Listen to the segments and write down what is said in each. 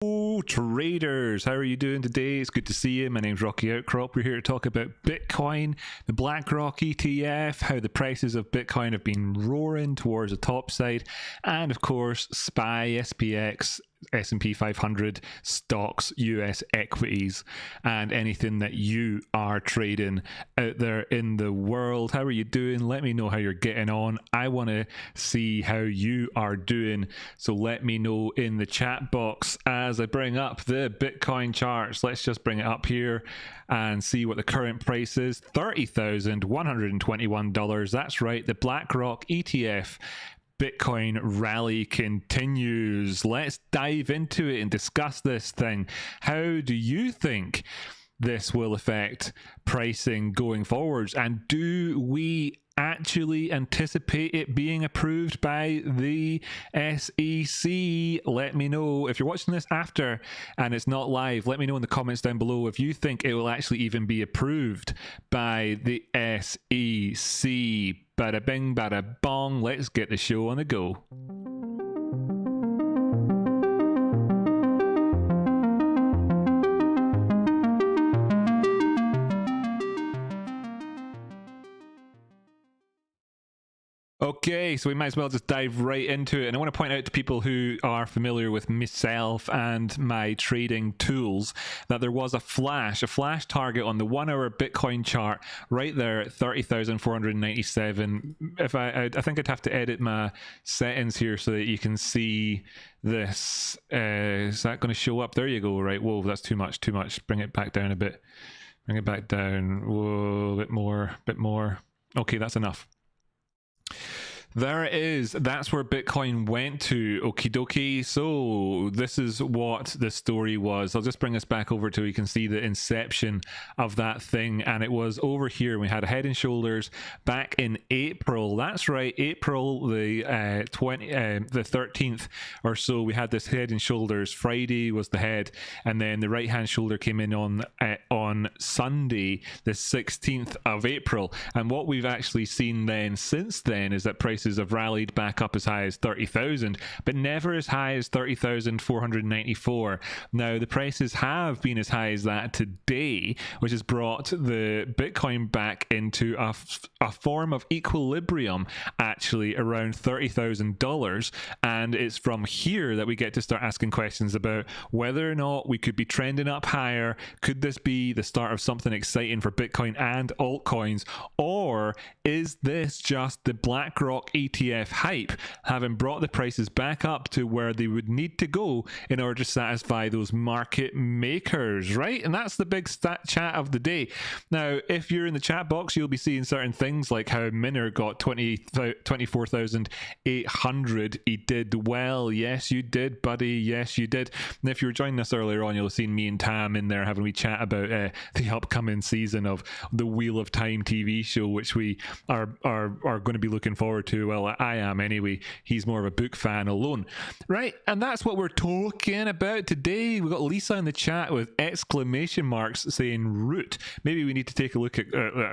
Traders, how are you doing today? It's good to see you. My name's Rocky Outcrop. We're here to talk about Bitcoin, the Blackrock ETF, how the prices of Bitcoin have been roaring towards the top side, and of course SPY, SPX, S&P 500 stocks, US equities, and anything that you are trading out there in the world. How are you doing? Let me know how you're getting on. I want to see how you are doing, so let me know in the chat box as I bring up the Bitcoin charts. Let's just bring it up here and see what the current price is. $30,121. That's right, the Blackrock ETF Bitcoin rally continues. Let's dive into it and discuss this thing. How do you think this will affect pricing going forwards? And do we actually anticipate it being approved by the SEC? Let me know. If you're watching this after and it's not live, let me know in the comments down below if you think it will actually even be approved by the SEC. Bada bing, bada bong. Let's get the show on the go. Okay, so we might as well just dive right into it. And I want to point out to people who are familiar with myself and my trading tools that there was a flash target on the 1 hour Bitcoin chart right there at 30,497. If I think I'd have to edit my settings here so that you can see this. Is that going to show up? There you go. Right. Whoa, that's too much. Bring it back down a bit. Bring it back down. Whoa, a bit more. Okay, that's enough. There it is. That's where Bitcoin went to. Okie dokie. So this is what the story was. I'll just bring us back over to, you can see the inception of that thing. And it was over here. We had a head and shoulders back in April. That's right, April the 13th or so. We had this head and shoulders. Friday was the head, and then the right hand shoulder came in on Sunday, the 16th of April. And what we've actually seen then since then is that prices have rallied back up as high as 30,000, but never as high as 30,494. Now the prices have been as high as that today, which has brought the Bitcoin back into a form of equilibrium, actually around $30,000. And it's from here that we get to start asking questions about whether or not we could be trending up higher. Could this be the start of something exciting for Bitcoin and altcoins, or is this just the Blackrock ETF hype having brought the prices back up to where they would need to go in order to satisfy those market makers, right? And that's the big chat of the day. Now, if you're in the chat box, you'll be seeing certain things like how Minner got 24,800. He did well. Yes, you did, buddy. Yes, you did. And if you were joining us earlier on, you'll have seen me and Tam in there having a wee chat about the upcoming season of the Wheel of Time TV show, which we are going to be looking forward to. Well, I am anyway. He's more of a book fan alone, right? And that's what we're talking about today. We've got Lisa in the chat with exclamation marks saying root. Maybe we need to take a look at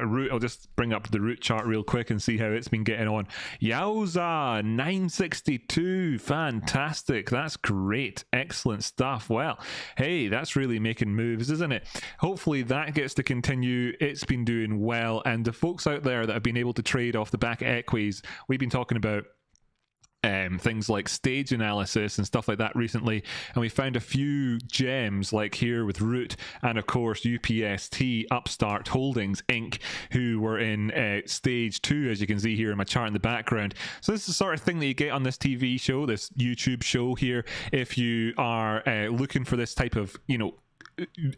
root. I'll just bring up the root chart real quick and see how it's been getting on. Yowza, 962. Fantastic. That's great. Excellent stuff. Well, hey, that's really making moves, isn't it? Hopefully that gets to continue. It's been doing well. And the folks out there that have been able to trade off the back of equities, we've been talking about things like stage analysis and stuff like that recently, and we found a few gems like here with Root, and of course UPST, Upstart Holdings Inc., who were in stage 2, as you can see here in my chart in the background. So this is the sort of thing that you get on this TV show, this YouTube show here, if you are looking for this type of,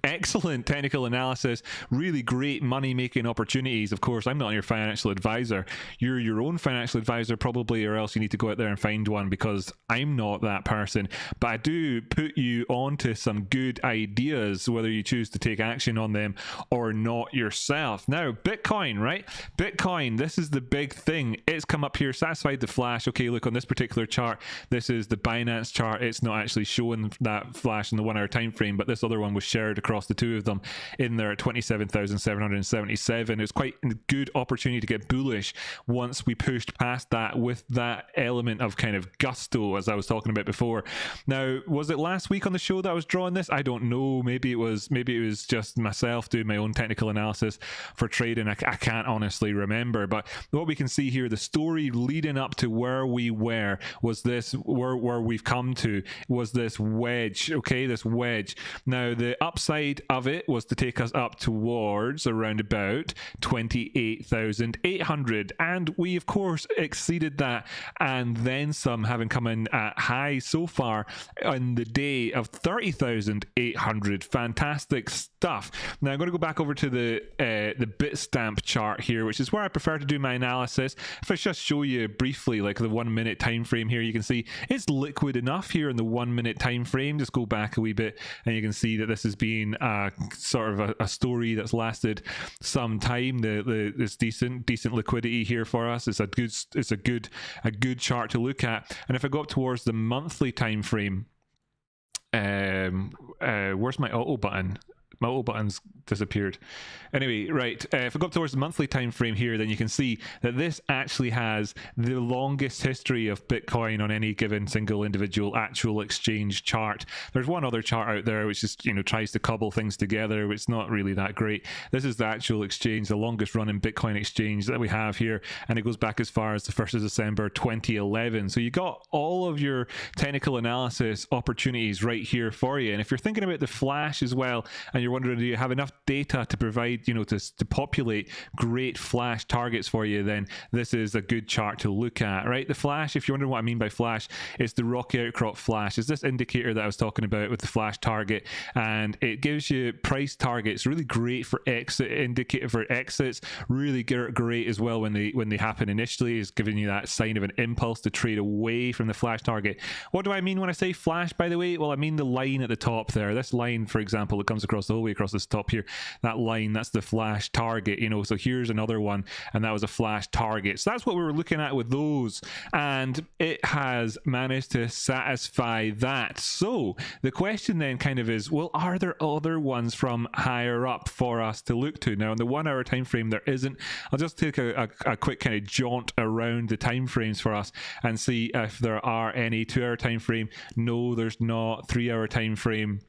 excellent technical analysis, really great money-making opportunities. Of course, I'm not your financial advisor. You're your own financial advisor probably, or else you need to go out there and find one, because I'm not that person. But I do put you onto some good ideas, whether you choose to take action on them or not yourself. Now, Bitcoin, right? Bitcoin, this is the big thing. It's come up here, satisfied the flash. Okay, look, on this particular chart, this is the Binance chart. It's not actually showing that flash in the 1 hour time frame, but this other one was shared across the two of them in there at 27,777. It's quite a good opportunity to get bullish once we pushed past that with that element of kind of gusto, as I was talking about before. Now, was it last week on the show that I was drawing this? I don't know. Maybe it was just myself doing my own technical analysis for trading. I can't honestly remember. But what we can see here, the story leading up to where we were was this, where we've come to was this wedge. Okay, this wedge. Now, the upside of it was to take us up towards around about 28,800, and we of course exceeded that and then some, having come in at high so far on the day of 30,800. Fantastic stuff. Now I'm going to go back over to the Bitstamp chart here, which is where I prefer to do my analysis. If I just show you briefly like the 1 minute time frame here, you can see it's liquid enough here in the 1 minute time frame. Just go back a wee bit and you can see that this has been sort of a story that's lasted some time. There's decent liquidity here for us. It's a good chart to look at. And if I go up towards the monthly time frame, where's my auto button? My auto button's disappeared. Anyway, right, if I go up towards the monthly time frame here, then you can see that this actually has the longest history of Bitcoin on any given single individual actual exchange chart. There's one other chart out there which just, tries to cobble things together. It's not really that great. This is the actual exchange, the longest running Bitcoin exchange that we have here, and it goes back as far as the 1st of December 2011. So you got all of your technical analysis opportunities right here for you. And if you're thinking about the flash as well, and you're wondering, do you have enough data to provide, to populate great flash targets for you, then this is a good chart to look at, right? The flash, if you're wondering what I mean by flash, it's the rocky outcrop flash. It's this indicator that I was talking about with the flash target, and it gives you price targets, really great for indicator for exits, really great as well when they happen initially, is giving you that sign of an impulse to trade away from the flash target. What do I mean when I say flash, by the way? Well, I mean the line at the top there. This line, for example, that comes across the whole way across this top here, that line, that's the flash target. So here's another one, and that was a flash target. So that's what we were looking at with those, and it has managed to satisfy that. So the question then kind of is, well, are there other ones from higher up for us to look to? Now, in the 1 hour time frame, there isn't. I'll just take a quick kind of jaunt around the time frames for us and see if there are any. 2 hour time frame, no, there's not. 3 hour time frame,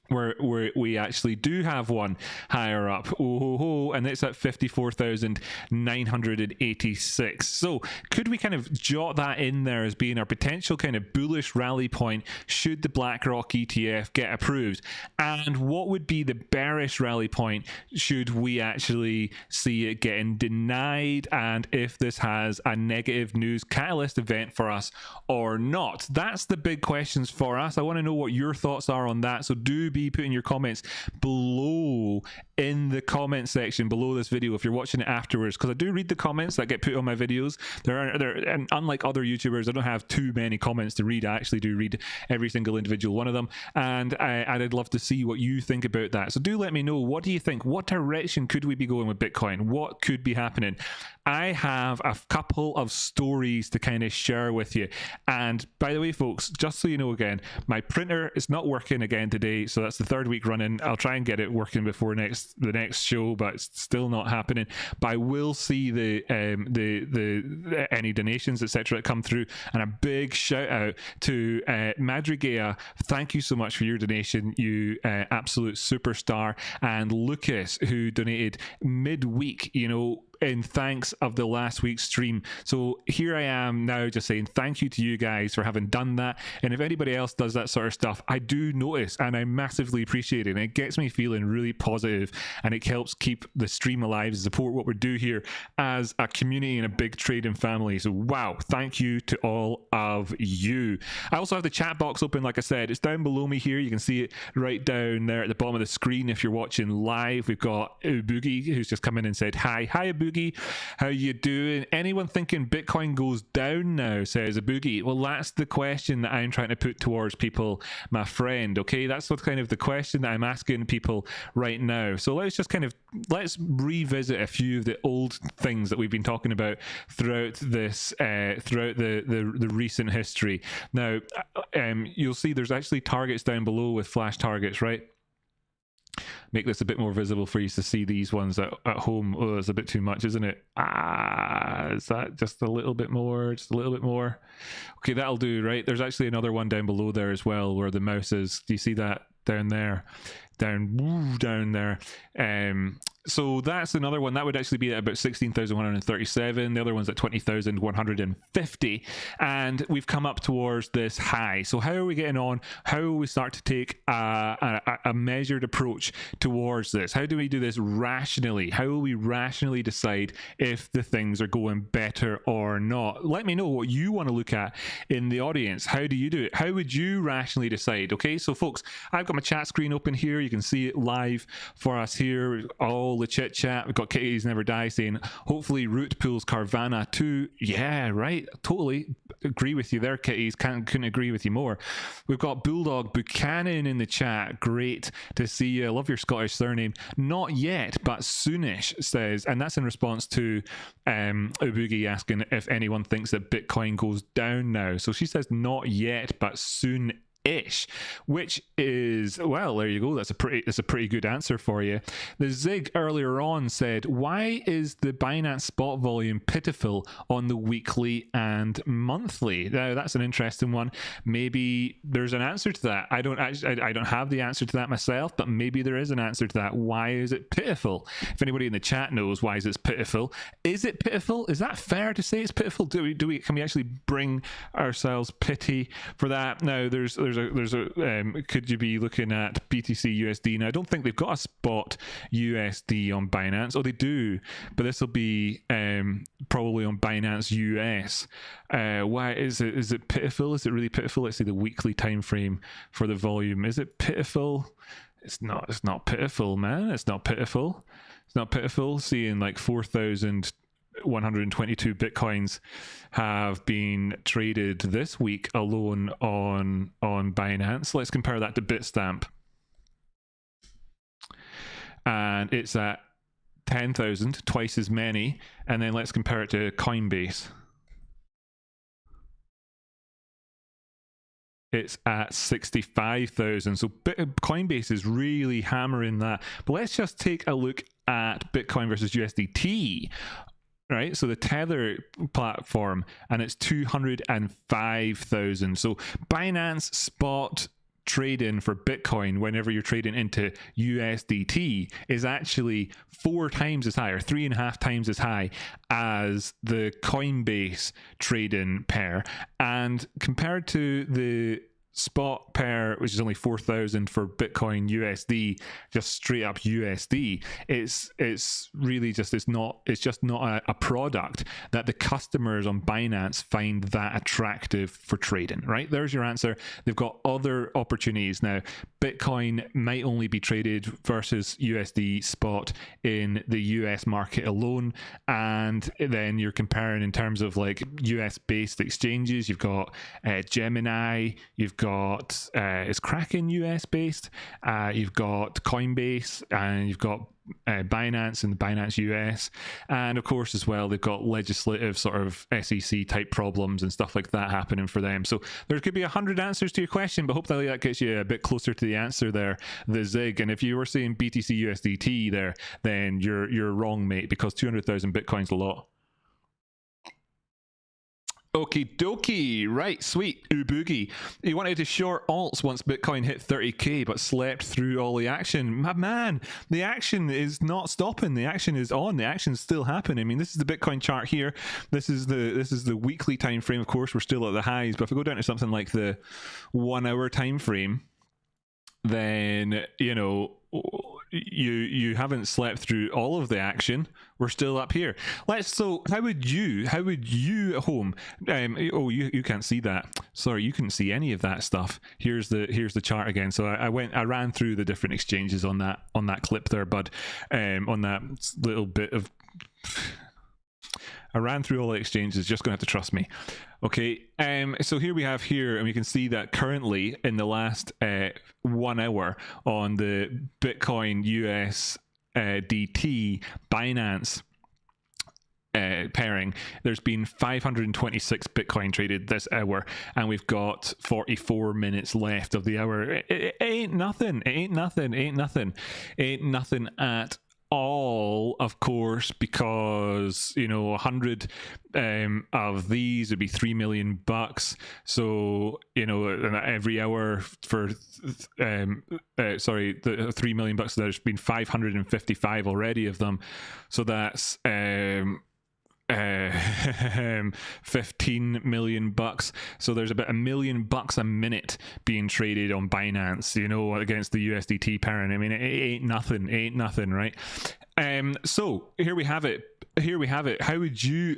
where we actually do have one higher up, and it's at 54,986. So could we kind of jot that in there as being our potential kind of bullish rally point should the Blackrock ETF get approved? And what would be the bearish rally point should we actually see it getting denied, and if this has a negative news catalyst event for us or not? That's the big questions for us. I want to know what your thoughts are on that, so do be putting your comments below in the comment section below this video if you're watching it afterwards, because I do read the comments that get put on my videos. And unlike other YouTubers, I don't have too many comments to read. I actually do read every single individual one of them, and I'd love to see what you think about that. So do let me know, what do you think? What direction could we be going with Bitcoin? What could be happening? I have a couple of stories to kind of share with you. And by the way, folks, just so you know, again, my printer is not working again today, so that's the 3rd week running. I'll try and get it working before the next show, but it's still not happening. But I will see the any donations, etc., that come through. And a big shout out to Madrigea. Thank you so much for your donation, you absolute superstar. And Lucas, who donated midweek, in thanks of the last week's stream. So here I am now just saying thank you to you guys for having done that. And if anybody else does that sort of stuff, I do notice and I massively appreciate it. And it gets me feeling really positive, and it helps keep the stream alive and support what we do here as a community and a big trading family. So wow, thank you to all of you. I also have the chat box open, like I said. It's down below me here. You can see it right down there at the bottom of the screen if you're watching live. We've got Boogie, who's just come in and said hi. Hi, Boogie. How you doing? Anyone thinking Bitcoin goes down now, says a Boogie. Well, that's the question that I'm trying to put towards people, my friend. Okay, that's what kind of the question that I'm asking people right now. So let's revisit a few of the old things that we've been talking about throughout this throughout the recent history. Now you'll see there's actually targets down below with flash targets, right? make this a bit more visible for you to see these ones at home. Oh, it's a bit too much, isn't it? Is that just a little bit more? Just a little bit more? Okay, that'll do, right? There's actually another one down below there as well where the mouse is. Do you see that down there? Down there. So that's another one that would actually be at about 16,137. The other one's at 20,150, and we've come up towards this high. So how are we getting on? How will we start to take a measured approach towards this? How do we do this rationally? How will we rationally decide if the things are going better or not? Let me know what you want to look at in the audience. How do you do it? How would you rationally decide? Okay, so folks, I've got my chat screen open here. You can see it live for us here. All the chit chat. We've got Kitties Never Die saying, hopefully Root pulls Carvana too. Yeah, right. Totally agree with you there, Kitties. Couldn't agree with you more. We've got Bulldog Buchanan in the chat. Great to see you. I love your Scottish surname. Not yet, but soonish, says, and that's in response to Ubugi asking if anyone thinks that Bitcoin goes down now. So she says not yet, but soon ish, which is, well, there you go. That's a pretty good answer for you. The Zig earlier on said, why is the Binance spot volume pitiful on the weekly and monthly? Now that's an interesting one. Maybe there's an answer to that. I don't have the answer to that myself, but maybe there is an answer to that. Why is it pitiful? If anybody in the chat knows why is it pitiful, is it pitiful? Is that fair to say it's pitiful? Can we actually bring ourselves pity for that? Now there's could you be looking at BTC USD? Now I don't think they've got a spot USD on Binance. Oh, they do, but this will be probably on Binance US. Why is it pitiful? Is it really pitiful? Let's see the weekly time frame for the volume. Is it pitiful? It's not pitiful, man. It's not pitiful. Seeing like 4,122 bitcoins have been traded this week alone on Binance. Let's compare that to Bitstamp, and it's at 10,000, twice as many. And then let's compare it to Coinbase. It's at 65,000. So Coinbase is really hammering that. But let's just take a look at Bitcoin versus USDT. Right, so the Tether platform, and it's 205,000. So Binance spot trading for Bitcoin, whenever you're trading into USDT, is actually 4 times as high, or 3.5 times as high as the Coinbase trading pair. And compared to the spot pair, which is only 4,000 for Bitcoin USD, just straight up USD, it's really just it's just not a product that the customers on Binance find that attractive for trading. Right, there's your answer. They've got other opportunities now. Bitcoin might only be traded versus USD spot in the US market alone, and then you're comparing in terms of like US based exchanges. You've got Gemini, you've got is Kraken US based, you've got Coinbase, and you've got Binance and Binance US, and of course as well they've got legislative sort of SEC type problems and stuff like that happening for them. So there could be 100 answers to your question, but hopefully that gets you a bit closer to the answer there, the Zig. And if you were saying BTC USDT there, then you're wrong, mate, because 200,000 Bitcoin's a lot. Okie dokie, right, sweet. Uboogie, he wanted to short alts once Bitcoin hit 30k, but slept through all the action. My man, the action is not stopping. The action is on. The action's still happening. I mean, this is the Bitcoin chart here. This is the weekly time frame. Of course, we're still at the highs, but if we go down to something like the 1 hour time frame, then you haven't slept through all of the action. We're still up here. So how would you at home, you can't see that, sorry, you couldn't see any of that stuff. Here's the chart again. So I ran through the different exchanges on that clip there, bud. On that little bit of I ran through all the exchanges, just gonna have to trust me. Okay, so here we have here, and we can see that currently in the last 1 hour on the Bitcoin USDT Binance pairing, there's been 526 Bitcoin traded this hour, and we've got 44 minutes left of the hour. It ain't nothing. It ain't nothing. It ain't nothing. It ain't nothing at all, of course, because 100 of these would be $3 million. So every hour for the $3 million, there's been 555 already of them. So that's 15 million bucks. So there's about $1 million a minute being traded on Binance, against the USDT parent. I mean, it ain't nothing, right? So here we have it. How would you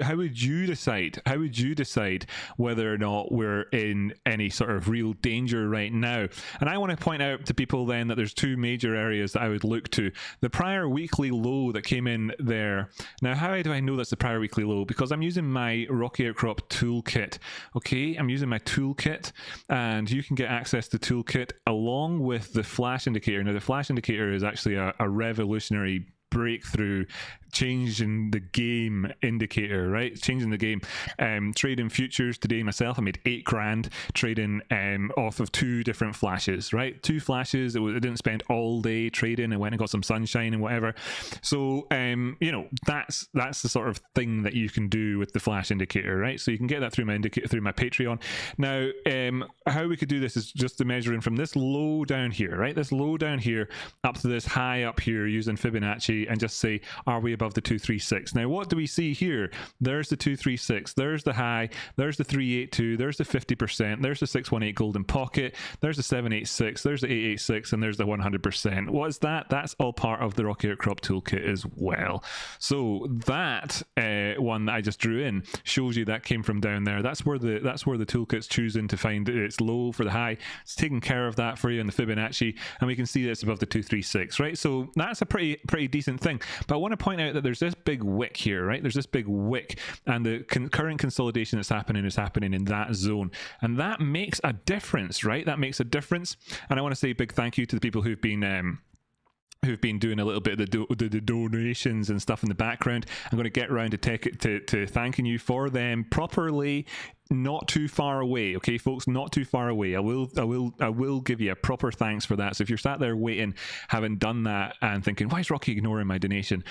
decide whether or not we're in any sort of real danger right now? And I want to point out to people then that there's two major areas that I would look to. The prior weekly low that came in there. Now, how do I know that's the prior weekly low? Because I'm using my Rocky Outcrop toolkit. Okay, I'm using my toolkit, and you can get access to toolkit along with the flash indicator. Now, the flash indicator is actually a revolutionary breakthrough, changing the game indicator, right? Changing the game. Trading futures today myself, I made $8,000 trading off of two different flashes, right? Two flashes. I didn't spend all day trading. I went and got some sunshine and whatever. So that's the sort of thing that you can do with the flash indicator, right? So you can get that through my Patreon. Now, how we could do this is just to measure in from this low down here, right? This low down here up to this high up here using Fibonacci, and just say, are we above the 236? Now, what do we see here? There's the 236, there's the high, there's the 382, there's the 50%, there's the 618 golden pocket, there's the 786, there's the 886, and there's the 100%. What is that? That's all part of the Rocky Outcrop toolkit as well. So that one that I just drew in shows you that came from down there. That's where the toolkit's choosing to find its low for the high. It's taking care of that for you in the Fibonacci, and we can see that it's above the 236, right? So that's a pretty decent thing. But I want to point out that there's this big wick here, right? There's this big wick, and the current consolidation that's happening is happening in that zone, and that makes a difference, right? That makes a difference. And I want to say a big thank you to the people who've been doing a little bit of the donations and stuff in the background. I'm going to get around to thanking you for them properly. Not too far away, okay, folks, not too far away. I will give you a proper thanks for that. So if you're sat there waiting, having done that, and thinking, why is Rocky ignoring my donation?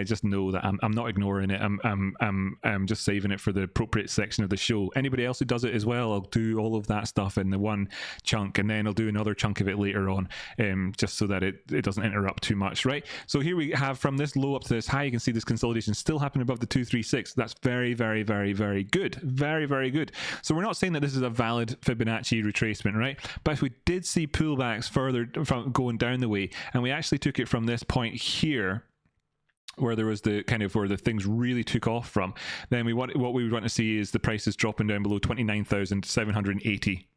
Just know that I'm not ignoring it. I'm just saving it for the appropriate section of the show. Anybody else who does it as well, I'll do all of that stuff in the one chunk, and then I'll do another chunk of it later on, just so that it doesn't interrupt too much, right? So here we have from this low up to this high. You can see this consolidation still happening above the 236. That's very, very, very, very good. Very, very good. So we're not saying that this is a valid Fibonacci retracement, right? But if we did see pullbacks further from going down the way, and we actually took it from this point here, where there was the kind of where the things really took off from, then what we would want to see is the prices dropping down below 29,780.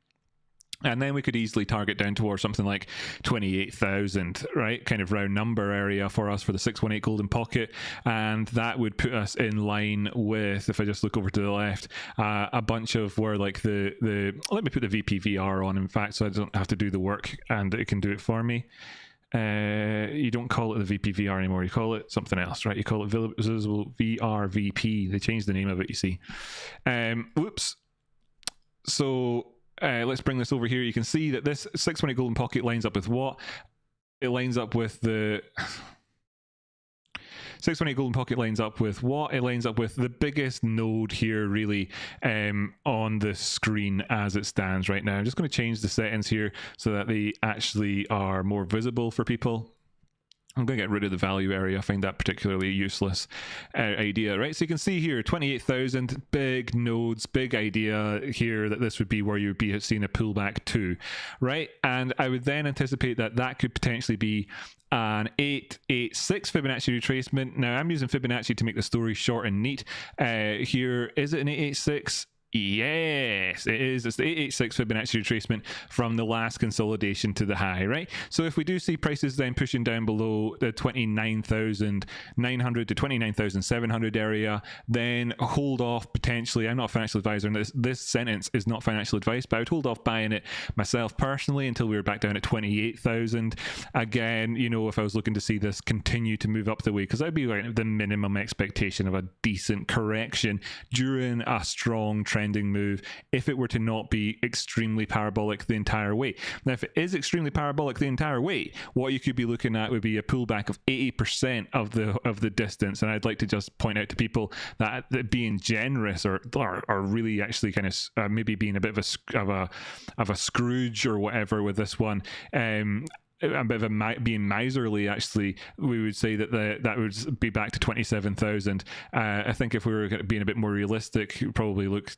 And then we could easily target down towards something like 28,000, right? Kind of round number area for us for the 618 golden pocket. And that would put us in line with, if I just look over to the left, a bunch of where like let me put the VPVR on, in fact, so I don't have to do the work and it can do it for me. You don't call it the VPVR anymore. You call it something else, right? You call it Visible VRVP. They changed the name of it, you see. Whoops. So let's bring this over here. You can see that this 618 golden pocket lines up with what? It lines up with the 618 golden pocket lines up with what? It lines up with the biggest node here, really, on the screen as it stands right now. I'm just going to change the settings here so that they actually are more visible for people. I'm going to get rid of the value area. I find that particularly useless idea, right? So you can see here, 28,000, big nodes, big idea here that this would be where you'd be seeing a pullback to, right? And I would then anticipate that that could potentially be an 886 Fibonacci retracement. Now, I'm using Fibonacci to make the story short and neat. Here, is it an 886? Yes, it is. It's the 886 Fibonacci retracement from the last consolidation to the high, right? So if we do see prices then pushing down below the 29,900 to 29,700 area, then hold off potentially. I'm not a financial advisor, and this sentence is not financial advice, but I would hold off buying it myself personally until we were back down at 28,000. Again, you know, if I was looking to see this continue to move up the way, because that'd be like the minimum expectation of a decent correction during a strong trending move if it were to not be extremely parabolic the entire way. Now, if it is extremely parabolic the entire way, what you could be looking at would be a pullback of 80% of the distance. And I'd like to just point out to people that being generous or really actually kind of maybe being a bit of a Scrooge or whatever with this one. A bit of being miserly, actually, we would say that that would be back to 27,000. I think if we were being a bit more realistic, you'd probably look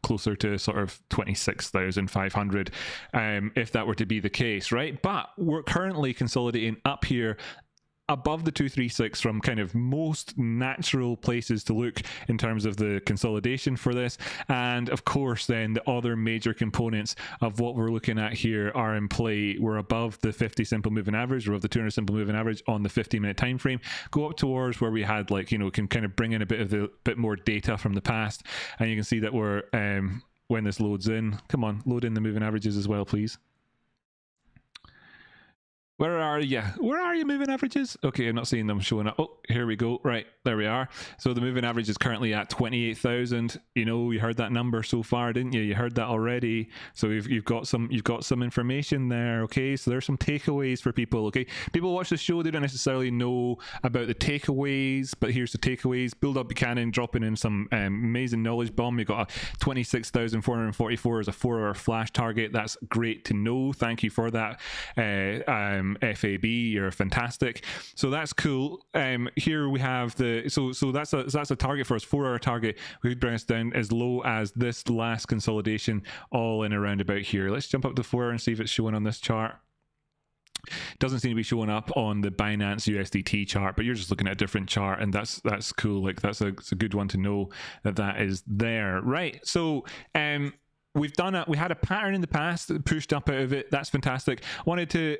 closer to sort of 26,500 if that were to be the case, right? But we're currently consolidating up here above the 236 from kind of most natural places to look in terms of the consolidation for this. And of course, then the other major components of what we're looking at here are in play. We're above the 50 simple moving average, we're above the 200 simple moving average on the 50-minute time frame. Go up towards where we had, like, you know, can kind of bring in a bit more data from the past, and you can see that we're when this loads in, come on, load in the moving averages as well, please. Where are you? Where are you, moving averages? Okay, I'm not seeing them showing up. Oh, here we go. Right, there we are. So the moving average is currently at 28,000. You know, you heard that number so far, didn't you? You heard that already. So you've got some information there. Okay, so there's some takeaways for people. Okay, people watch the show, they don't necessarily know about the takeaways, but here's the takeaways. Build Up Buchanan dropping in some amazing knowledge bomb. We got a 26,444 as a 4-hour flash target. That's great to know. Thank you for that. FAB, you're fantastic. So that's cool. Here we have the so that's a target for us, 4-hour target. We could bring us down as low as this last consolidation, all in around about here. Let's jump up to 4-hour and see if it's showing on this chart. Doesn't seem to be showing up on the Binance USDT chart, but you're just looking at a different chart, and that's cool. Like it's a good one to know that is there, right? So we had a pattern in the past that pushed up out of it. That's fantastic. Wanted to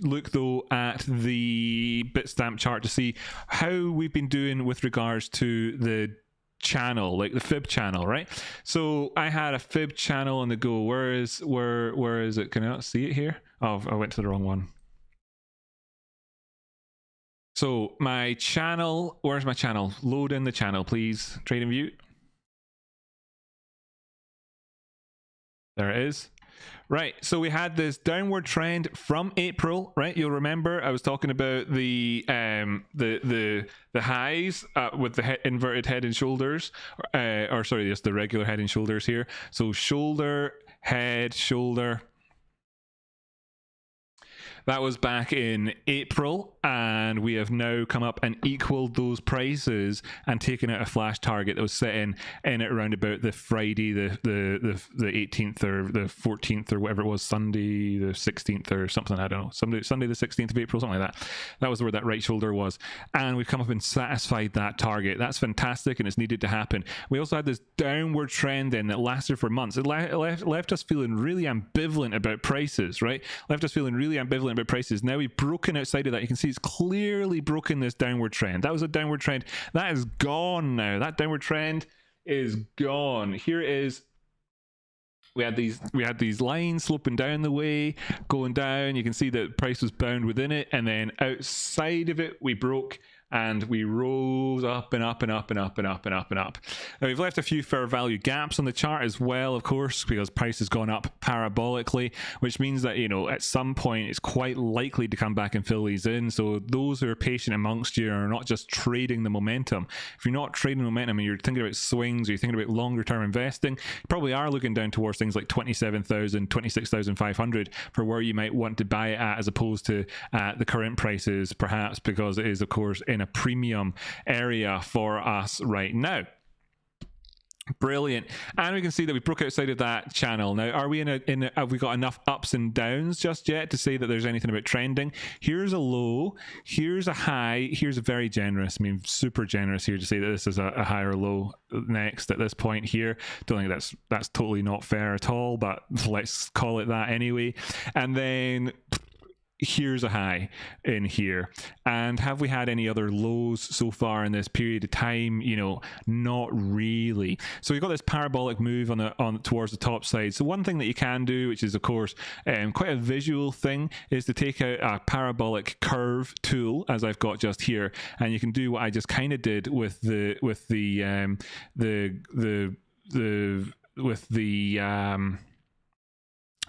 look though at the Bitstamp chart to see how we've been doing with regards to the channel, like the fib channel, right? So I had a fib channel on the go. Where is it? Can I not see it here? Oh, I went to the wrong one. So my channel, where's my channel? Load in the channel, please. TradingView. There it is. Right, so we had this downward trend from April, right? You'll remember I was talking about the highs with the inverted head and shoulders, or sorry, just the regular head and shoulders here. So shoulder, head, shoulder. That was back in April, and we have now come up and equaled those prices and taken out a flash target that was set in at around about the Friday, the 18th or the 14th or whatever it was, Sunday the 16th or something, I don't know, Sunday the 16th of April, something like that. That was where that right shoulder was, and we've come up and satisfied that target. That's fantastic, and it's needed to happen. We also had this downward trend then that lasted for months. It left us feeling really ambivalent about prices, right? Left us feeling really ambivalent about prices. Now we've broken outside of that. You can see it's clearly broken this downward trend. That was a downward trend. That is gone now. That downward trend is gone. Here it is. We had these lines sloping down the way, going down. You can see that price was bound within it, and then outside of it we broke, and we rose up and up and up and up and up and up and up. Now we've left a few fair value gaps on the chart as well, of course, because price has gone up parabolically, which means that, you know, at some point it's quite likely to come back and fill these in. So those who are patient amongst you are not just trading the momentum. If you're not trading momentum and you're thinking about swings, or you're thinking about longer term investing, you probably are looking down towards things like 27,000, 26,500 for where you might want to buy it at, as opposed to the current prices, perhaps, because it is, of course, in a premium area for us right now. Brilliant. And we can see that we broke outside of that channel. Now, are we have we got enough ups and downs just yet to say that there's anything about trending? Here's a low, here's a high, here's a very generous, I mean, super generous here to say that this is a higher low next at this point here. Don't think that's totally not fair at all, but let's call it that anyway. And then here's a high in here. And have we had any other lows so far in this period of time? You know, not really. So we've got this parabolic move on towards the top side. So one thing that you can do, which is of course quite a visual thing, is to take out a parabolic curve tool, as I've got just here, and you can do what I just kind of did with the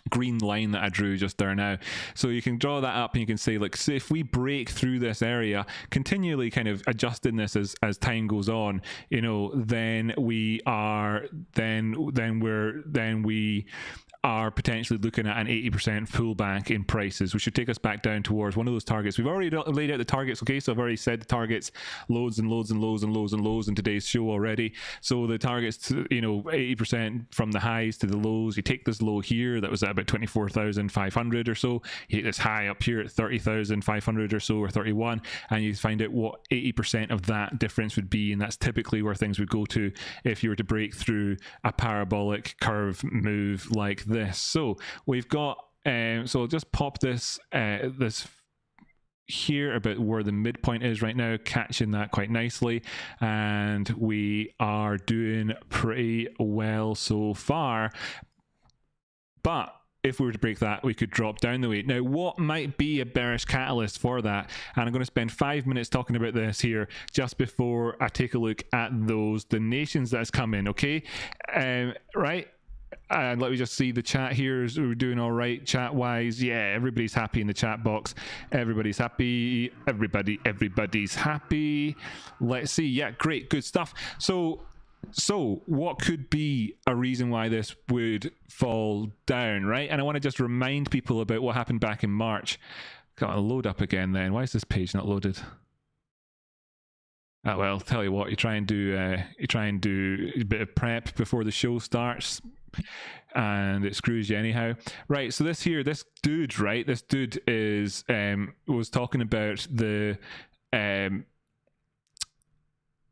green line that I drew just there now. So you can draw that up and you can say, like, so if we break through this area, continually kind of adjusting this as time goes on, you know, then we are potentially looking at an 80% pullback in prices, which should take us back down towards one of those targets. We've already laid out the targets, okay? So I've already said the targets, loads and loads and lows and lows and lows in today's show already. So the targets, you know, 80% from the highs to the lows. You take this low here that was at about 24,500 or so. You take this high up here at 30,500 or so, or 31, and you find out what 80% of that difference would be, and that's typically where things would go to if you were to break through a parabolic curve move like this. So we've got so I'll just pop this this here about where the midpoint is right now, catching that quite nicely, and we are doing pretty well so far. But if we were to break that, we could drop down the way. Now, what might be a bearish catalyst for that? And I'm going to spend 5 minutes talking about this here just before I take a look at those donations that's come in, okay? Right? And let me just see the chat here. We're doing all right chat-wise. Yeah, everybody's happy in the chat box. Everybody's happy. Everybody's happy. Let's see. Yeah, great. Good stuff. So what could be a reason why this would fall down, right? And I want to just remind people about what happened back in March. Got to load up again then. Why is this page not loaded? Oh, well, I'll tell you what, you try and do a bit of prep before the show starts, and it screws you anyhow. Right, so this dude is was talking about the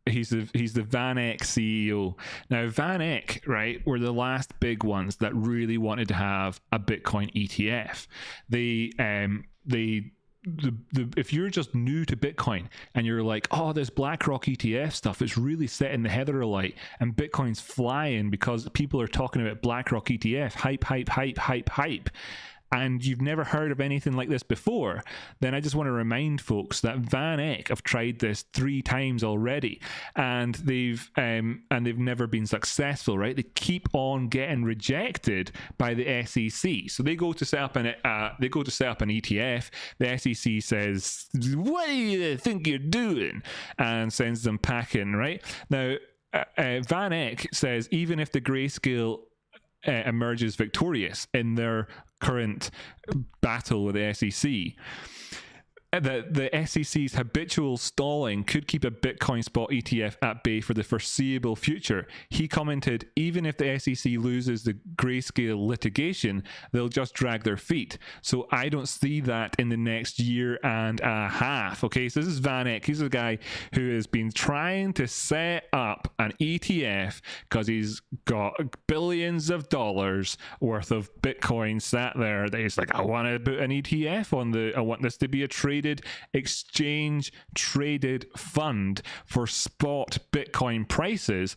he's the VanEck CEO. Now, VanEck, right, were the last big ones that really wanted to have a Bitcoin ETF. If you're just new to Bitcoin and you're like, oh, this Blackrock ETF stuff is really setting the heather alight and Bitcoin's flying because people are talking about Blackrock ETF, hype, and you've never heard of anything like this before, then I just want to remind folks that VanEck have tried this 3 times already, and they've never been successful, right? They keep on getting rejected by the SEC. So they go to set up an ETF. The SEC says, "What do you think you're doing?" and sends them packing, right? Now, VanEck says even if the grayscale emerges victorious in their current battle with the SEC, the SEC's habitual stalling could keep a Bitcoin spot ETF at bay for the foreseeable future. He commented, even if the SEC loses the grayscale litigation, they'll just drag their feet. So I don't see that in the next year and a half. Okay, so this is VanEck. He's a guy who has been trying to set up an ETF because he's got billions of dollars worth of Bitcoin sat there that he's like, I want to put an ETF I want this to be a exchange traded fund for spot Bitcoin prices,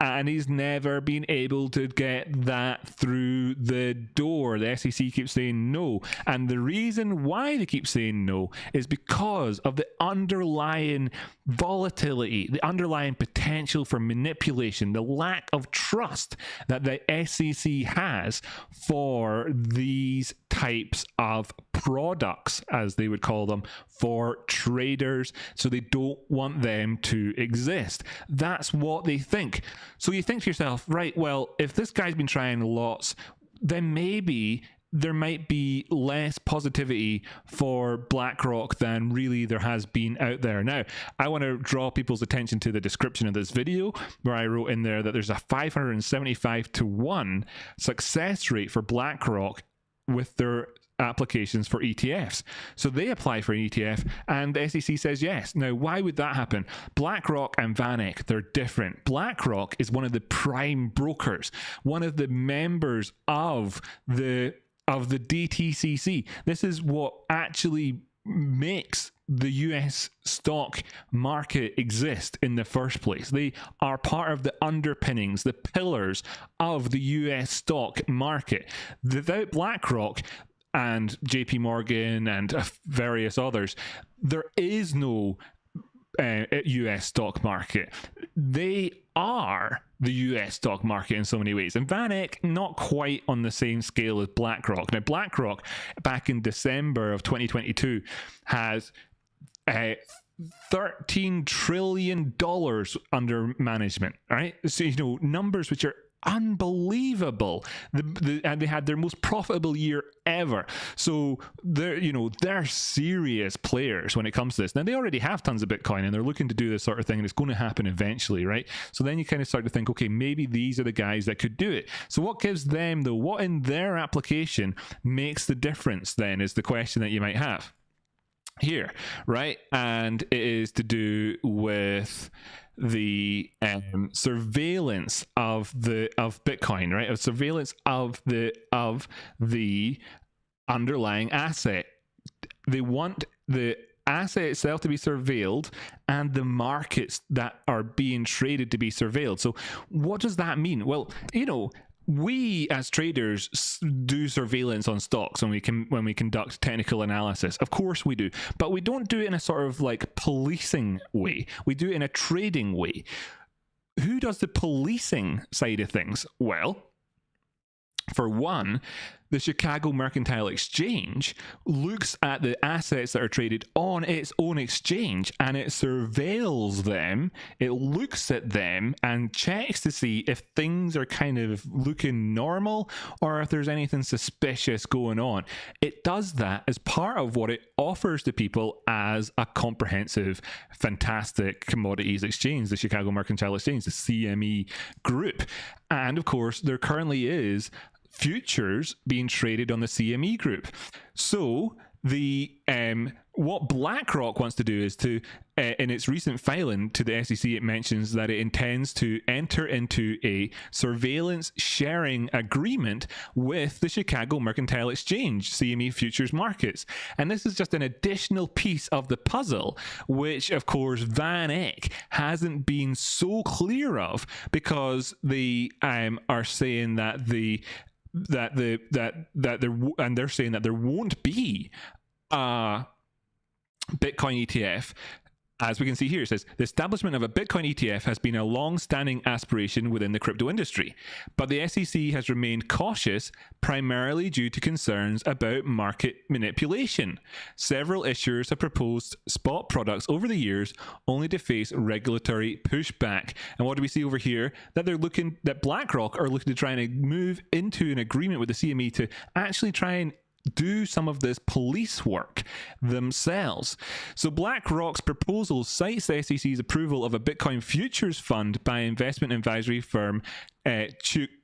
and he's never been able to get that through the door. The SEC keeps saying no, and the reason why they keep saying no is because of the underlying volatility, the underlying potential for manipulation, the lack of trust that the SEC has for these types of products, as they would call them, for traders. So they don't want them to exist. That's what they think. So you think to yourself, right, well, if this guy's been trying lots, then maybe there might be less positivity for BlackRock than really there has been out there. Now, I want to draw people's attention to the description of this video, where I wrote in there that there's a 575 to 1 success rate for BlackRock with their applications for ETFs. So they apply for an ETF and the SEC says yes. Now, why would that happen? BlackRock and VanEck, they're different. BlackRock is one of the prime brokers, one of the members of the DTCC. This is what actually makes the US stock market exist in the first place. They are part of the underpinnings, the pillars of the US stock market. Without BlackRock and JP Morgan and various others, there is no US stock market. They are the US stock market in so many ways. And VanEck, not quite on the same scale as BlackRock. Now, BlackRock, back in December of 2022, has $13 trillion under management, right? So, you know, numbers which are unbelievable. And they had their most profitable year ever. So they're serious players when it comes to this. Now, they already have tons of Bitcoin and they're looking to do this sort of thing, and it's going to happen eventually, right? So then you kind of start to think, okay, maybe these are the guys that could do it. So what gives them, though, what in their application makes the difference then, is the question that you might have here, right? And it is to do with the surveillance of Bitcoin, right? Of surveillance of the underlying asset. They want the asset itself to be surveilled and the markets that are being traded to be surveilled. So what does that mean? Well, we as traders do surveillance on stocks when we conduct technical analysis. Of course we do, but we don't do it in a sort of like policing way. We do it in a trading way. Who does the policing side of things? Well, for one, the Chicago Mercantile Exchange looks at the assets that are traded on its own exchange and it surveils them. It looks at them and checks to see if things are kind of looking normal or if there's anything suspicious going on. It does that as part of what it offers to people as a comprehensive, fantastic commodities exchange, the Chicago Mercantile Exchange, the CME group. And of course, there currently is futures being traded on the CME group. So the what BlackRock wants to do is to, in its recent filing to the SEC, it mentions that it intends to enter into a surveillance sharing agreement with the Chicago Mercantile Exchange, CME futures markets. And this is just an additional piece of the puzzle, which of course VanEck hasn't been so clear of, because they are saying that they're saying that there won't be a Bitcoin ETF. As we can see here, it says, the establishment of a Bitcoin ETF has been a long-standing aspiration within the crypto industry, but the SEC has remained cautious primarily due to concerns about market manipulation. Several issuers have proposed spot products over the years only to face regulatory pushback. And what do we see over here? That BlackRock are looking to try and move into an agreement with the CME to actually try and do some of this police work themselves. So BlackRock's proposal cites the SEC's approval of a Bitcoin futures fund by investment advisory firm Chucrium.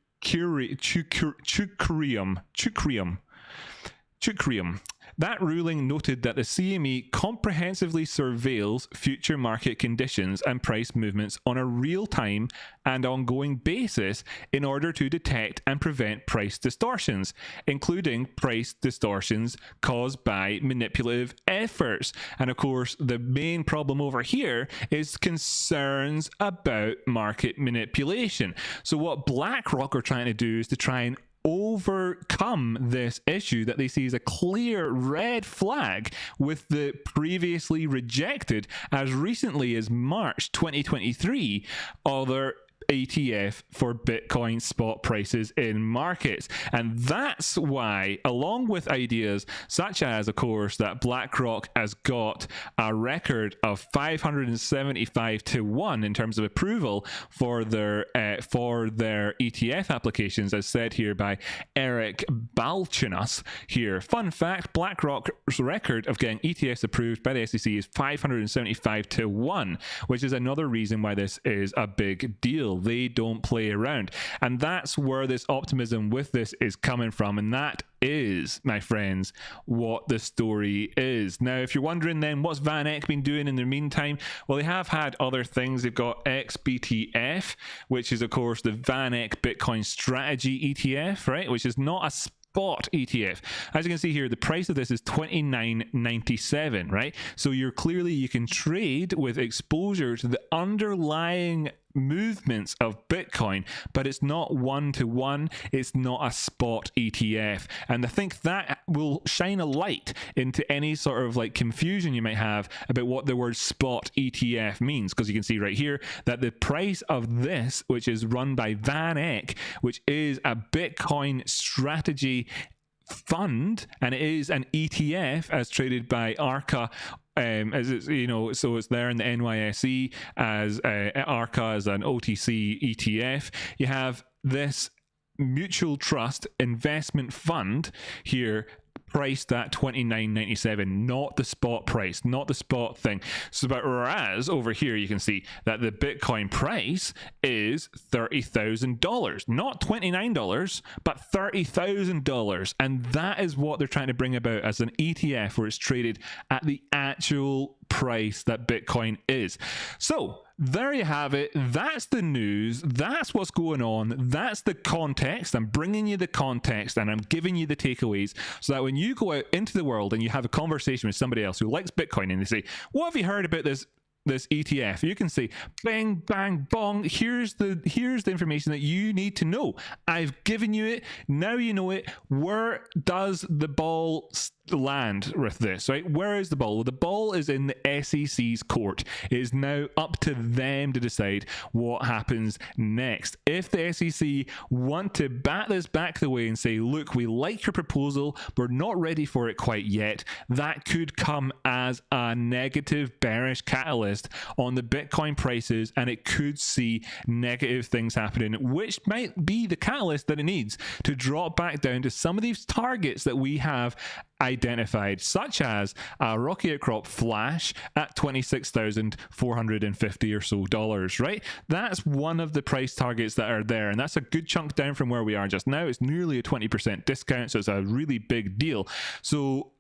That ruling noted that the CME comprehensively surveils future market conditions and price movements on a real-time and ongoing basis in order to detect and prevent price distortions, including price distortions caused by manipulative efforts. And of course, the main problem over here is concerns about market manipulation. So what BlackRock are trying to do is to try and overcome this issue that they see as a clear red flag with the previously rejected, as recently as March 2023, other ETF for Bitcoin spot prices in markets. And that's why, along with ideas such as, of course, that BlackRock has got a record of 575 to 1 in terms of approval for their ETF applications, as said here by Eric Balchinas here. Fun fact, BlackRock's record of getting ETFs approved by the SEC is 575 to 1, which is another reason why this is a big deal. They don't play around. And that's where this optimism with this is coming from. And that is, my friends, what the story is. Now, if you're wondering then, what's VanEck been doing in the meantime? Well, they have had other things. They've got XBTF, which is, of course, the VanEck Bitcoin Strategy ETF, right? Which is not a spot ETF. As you can see here, the price of this is $29.97, right? So you can trade with exposure to the underlying movements of Bitcoin, but it's not one-to-one. It's not a spot ETF. And I think that will shine a light into any sort of like confusion you might have about what the word spot ETF means, because you can see right here that the price of this, which is run by VanEck, which is a Bitcoin strategy fund, and it is an ETF as traded by ARCA, as it's, so it's there in the NYSE as ARCA as an OTC ETF. You have this mutual trust investment fund here priced at $29.97, not the spot price, not the spot thing. So, but whereas over here you can see that the Bitcoin price is $30,000, not $29, but $30,000, and that is what they're trying to bring about as an ETF, where it's traded at the actual price that Bitcoin is. So there you have it. That's the news. That's what's going on. That's the context. I'm bringing you the context and I'm giving you the takeaways, so that when you go out into the world and you have a conversation with somebody else who likes Bitcoin and they say, what have you heard about this ETF? You can say, bang, bang, bong, here's the information that you need to know. I've given you it. Now you know it. Where does the ball land with this, right? Where is the ball? Well, the ball is in the SEC's court. It is now up to them to decide what happens next. If the SEC want to bat this back the way and say, look, we like your proposal, we're not ready for it quite yet, that could come as a negative bearish catalyst on the Bitcoin prices, and it could see negative things happening, which might be the catalyst that it needs to drop back down to some of these targets that we have identified, such as a Rocky Outcrop Flash at $26,450 or so dollars, right? That's one of the price targets that are there, and that's a good chunk down from where we are just now. It's nearly a 20% discount, so it's a really big deal. So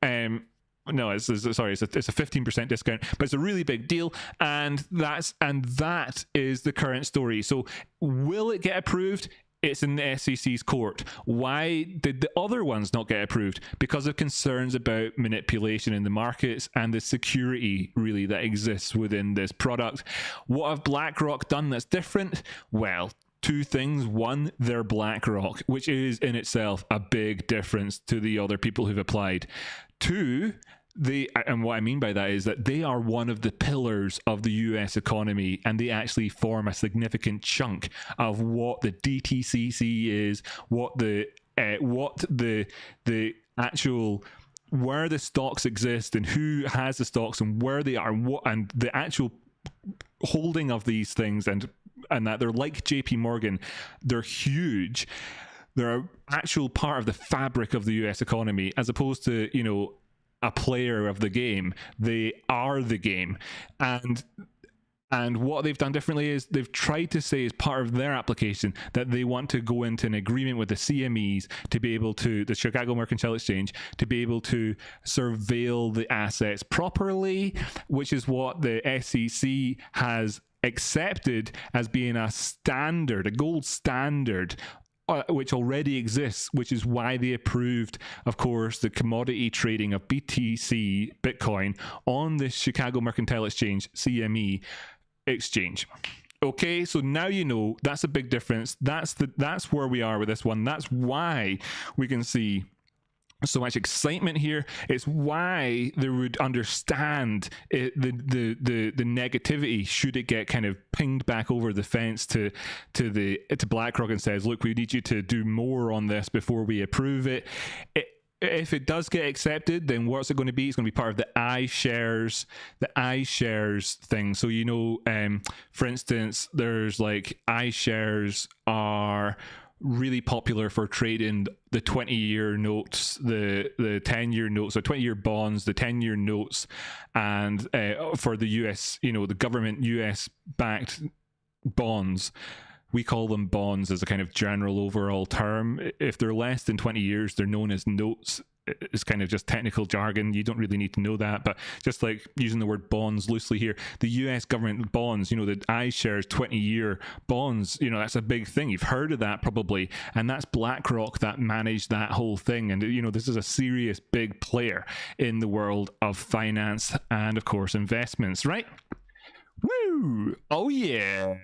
no, it's a 15% discount, but it's a really big deal, and that is the current story. So will it get approved? It's in the SEC's court. Why did the other ones not get approved? Because of concerns about manipulation in the markets and the security really that exists within this product. What have BlackRock done that's different? Well, two things. One, they're BlackRock, which is in itself a big difference to the other people who've applied. Two, and what I mean by that is that they are one of the pillars of the US economy, and they actually form a significant chunk of what the DTCC is, what the actual, where the stocks exist and who has the stocks and where they are, and the actual holding of these things, and that they're like JP Morgan. They're huge. They're an actual part of the fabric of the US economy, as opposed to, a player of the game. They are the game. And what they've done differently is they've tried to say as part of their application that they want to go into an agreement with the CMEs to be able to, the Chicago Mercantile Exchange, to be able to surveil the assets properly, which is what the SEC has accepted as being a standard, a gold standard, which already exists, which is why they approved, of course, the commodity trading of BTC Bitcoin on the Chicago Mercantile Exchange, CME exchange. Okay, so now you know that's a big difference. That's where we are with this one. That's why we can see so much excitement here. It's why they would understand it, the negativity should it get kind of pinged back over the fence to BlackRock and says, look, we need you to do more on this before we approve it. If it does get accepted, then what's it going to be? It's going to be part of the iShares thing. So, you know, for instance, there's like iShares are really popular for trading the 20-year notes, the 10-year notes, the 20-year bonds, the 10-year notes, and for the US, you know, the government US-backed bonds. We call them bonds as a kind of general overall term. If they're less than 20 years, they're known as notes. It's kind of just technical jargon. You don't really need to know that, but just like using the word bonds loosely here, the US government bonds, you know, the iShares 20-year bonds, you know, that's a big thing. You've heard of that probably, and that's BlackRock that managed that whole thing. And, you know, this is a serious big player in the world of finance and, of course, investments, right? Woo! Oh, yeah.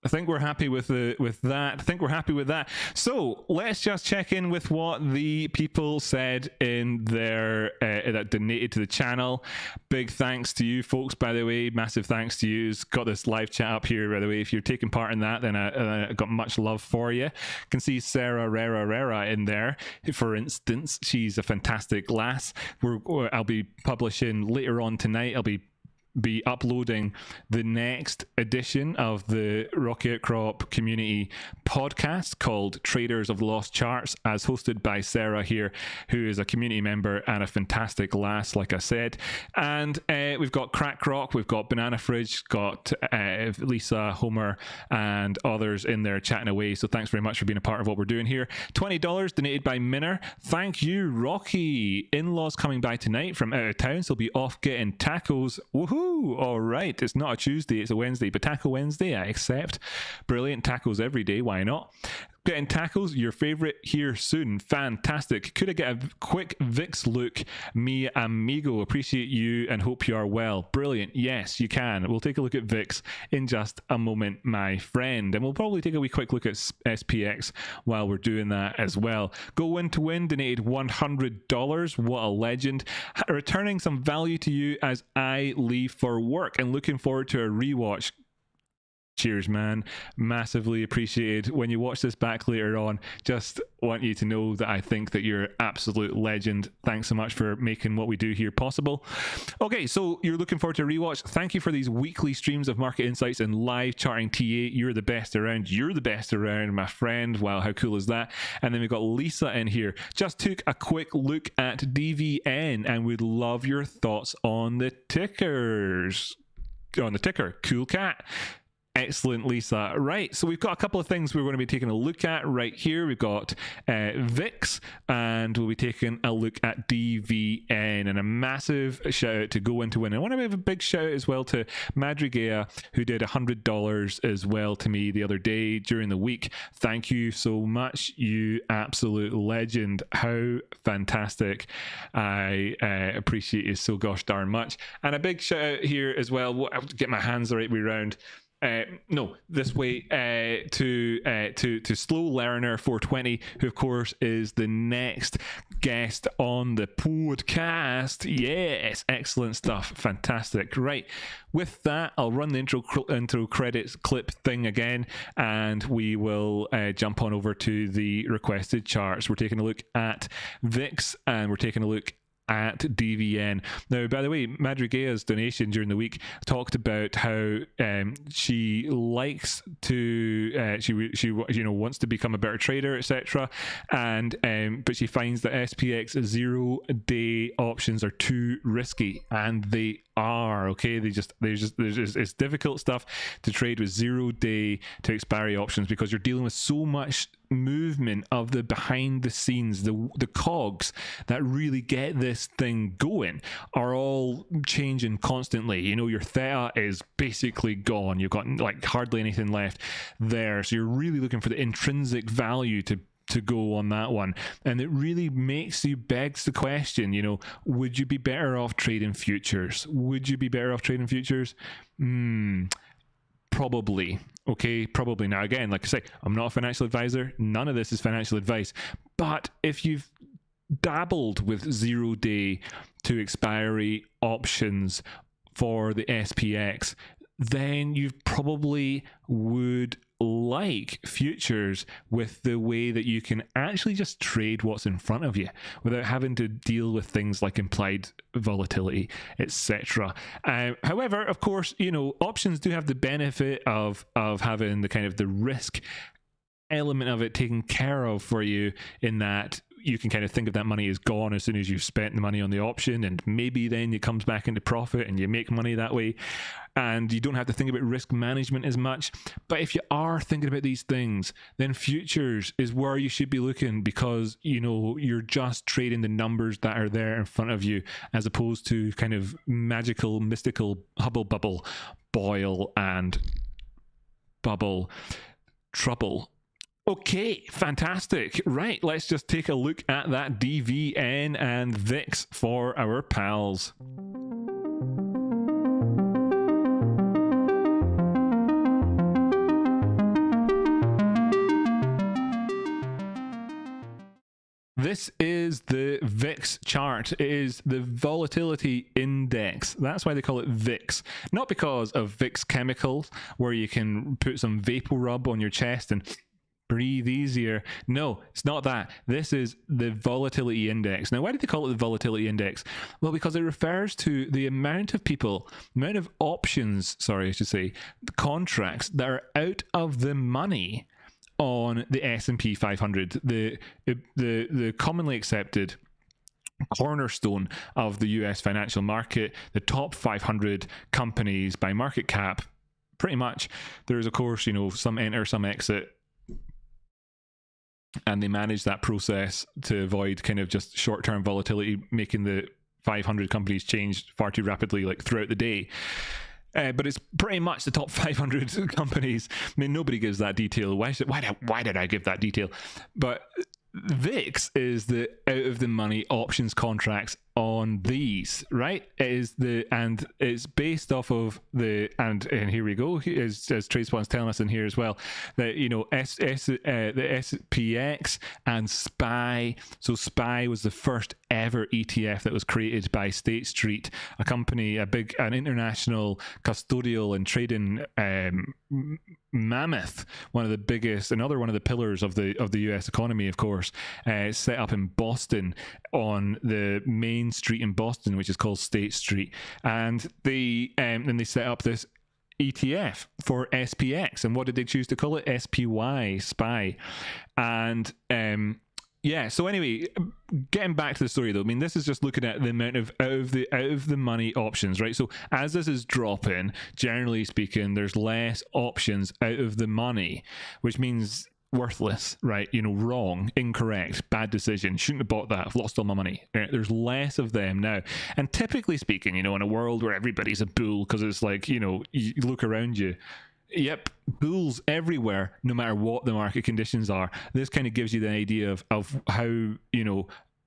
I think we're happy with that. I think we're happy with that. So let's just check in with what the people said in their that donated to the channel. Big thanks to you folks, by the way. Massive thanks to you. Got this live chat up here, by the way. If you're taking part in that, then I got much love for you. Can see Sarah Rera in there, for instance. She's a fantastic lass. I'll be publishing later on tonight. I'll be uploading the next edition of the Rocky Outcrop community podcast called Traders of Lost Charts, as hosted by Sarah here, who is a community member and a fantastic lass, like I said. And we've got Crackrock, we've got Banana Fridge, got Lisa, Homer, and others in there chatting away. So thanks very much for being a part of what we're doing here. $20 donated by Minner. Thank you, Rocky. In-laws coming by tonight from out of town, so they'll be off getting tacos. Woohoo! All right, it's not a Tuesday, it's a Wednesday, but Taco Wednesday, I accept. Brilliant, tacos every day, why not? Getting tacos, your favorite, here soon. Fantastic. Could I get a quick VIX look, mi amigo? Appreciate you and hope you are well. Brilliant. Yes, you can. We'll take a look at VIX in just a moment, my friend. And we'll probably take a wee quick look at SPX while we're doing that as well. Go Win to Win donated $100. What a legend. Returning some value to you as I leave for work and looking forward to a rewatch. Cheers, man. Massively appreciated. When you watch this back later on, just want you to know that I think that you're an absolute legend. Thanks so much for making what we do here possible. Okay, so you're looking forward to a rewatch. Thank you for these weekly streams of market insights and live charting TA. You're the best around. You're the best around, my friend. Wow, how cool is that? And then we've got Lisa in here. Just took a quick look at DVN and would love your thoughts on the tickers. On the ticker. Cool cat. Excellent, Lisa. Right, so we've got a couple of things we're going to be taking a look at right here. We've got VIX, and we'll be taking a look at DVN. And a massive shout out to Go Win to Win. I want to give a big shout out as well to Madrigea, who did $100 as well to me the other day during the week. Thank you so much, you absolute legend. How fantastic. I appreciate you so gosh darn much. And a big shout out here as well. I have to get my hands the right way around. This way to Slow Learner 420, who of course is the next guest on the podcast. Yes, excellent stuff, fantastic. Right, with that, I'll run the intro credits clip thing again, and we will jump on over to the requested charts. We're taking a look at VIX, and we're taking a look at DVN. Now, by the way, Madrigea's donation during the week talked about how she likes to she wants to become a better trader, etc. And but she finds that SPX 0-day options are too risky, and they are. Okay, it's difficult stuff to trade with 0-day to expiry options because you're dealing with so much movement of the behind the scenes, the cogs that really get this thing going are all changing constantly. You know, your theta is basically gone. You've got like hardly anything left there, so you're really looking for the intrinsic value to go on that one, and it really begs the question, you know, would you be better off trading futures? Would you be better off trading futures? Probably. Okay, probably. Now again, like I say, I'm not a financial advisor, none of this is financial advice, but if you've dabbled with 0-day to expiry options for the SPX, then you probably would like futures with the way that you can actually just trade what's in front of you without having to deal with things like implied volatility, etc. However, of course, options do have the benefit of having the kind of the risk element of it taken care of for you, in that you can kind of think of that money as gone as soon as you've spent the money on the option, and maybe then it comes back into profit and you make money that way, and you don't have to think about risk management as much. But if you are thinking about these things, then futures is where you should be looking, because you're just trading the numbers that are there in front of you, as opposed to kind of magical, mystical hubble bubble, boil and bubble trouble. Okay, fantastic. Right, let's just take a look at that DVN and VIX for our pals. This is the VIX chart. It is the volatility index. That's why they call it VIX. Not because of VIX chemicals, where you can put some vapor rub on your chest and breathe easier. No, it's not that. This is the volatility index. Now, why do they call it the volatility index? Well, because it refers to the amount of options, contracts that are out of the money on the S&P 500, the commonly accepted cornerstone of the US financial market, the top 500 companies by market cap. Pretty much, there's of course, some enter, some exit, and they manage that process to avoid kind of just short-term volatility, making the 500 companies change far too rapidly, like throughout the day. But it's pretty much the top 500 companies. I mean, nobody gives that detail. Why did I give that detail? But VIX is the out of the money options contracts on these, right? And it's based off of and here we go, as TradeSpot's telling us in here as well, that the SPX and SPY. So SPY was the first ever ETF that was created by State Street, a company, an international custodial and trading mammoth, one of the biggest, another one of the pillars of the US economy, of course, set up in Boston, on the main street in Boston, which is called State Street. And then they set up this ETF for SPX. And what did they choose to call it? SPY, SPY. And so anyway, getting back to the story though, I mean, this is just looking at the amount of out of the money options, right? So as this is dropping, generally speaking, there's less options out of the money, which means worthless, right? Wrong, incorrect, bad decision, shouldn't have bought that, I've lost all my money. There's less of them now. And typically speaking, in a world where everybody's a bull, because it's like, you look around you, yep, bulls everywhere, no matter what the market conditions are. This kind of gives you the idea of how,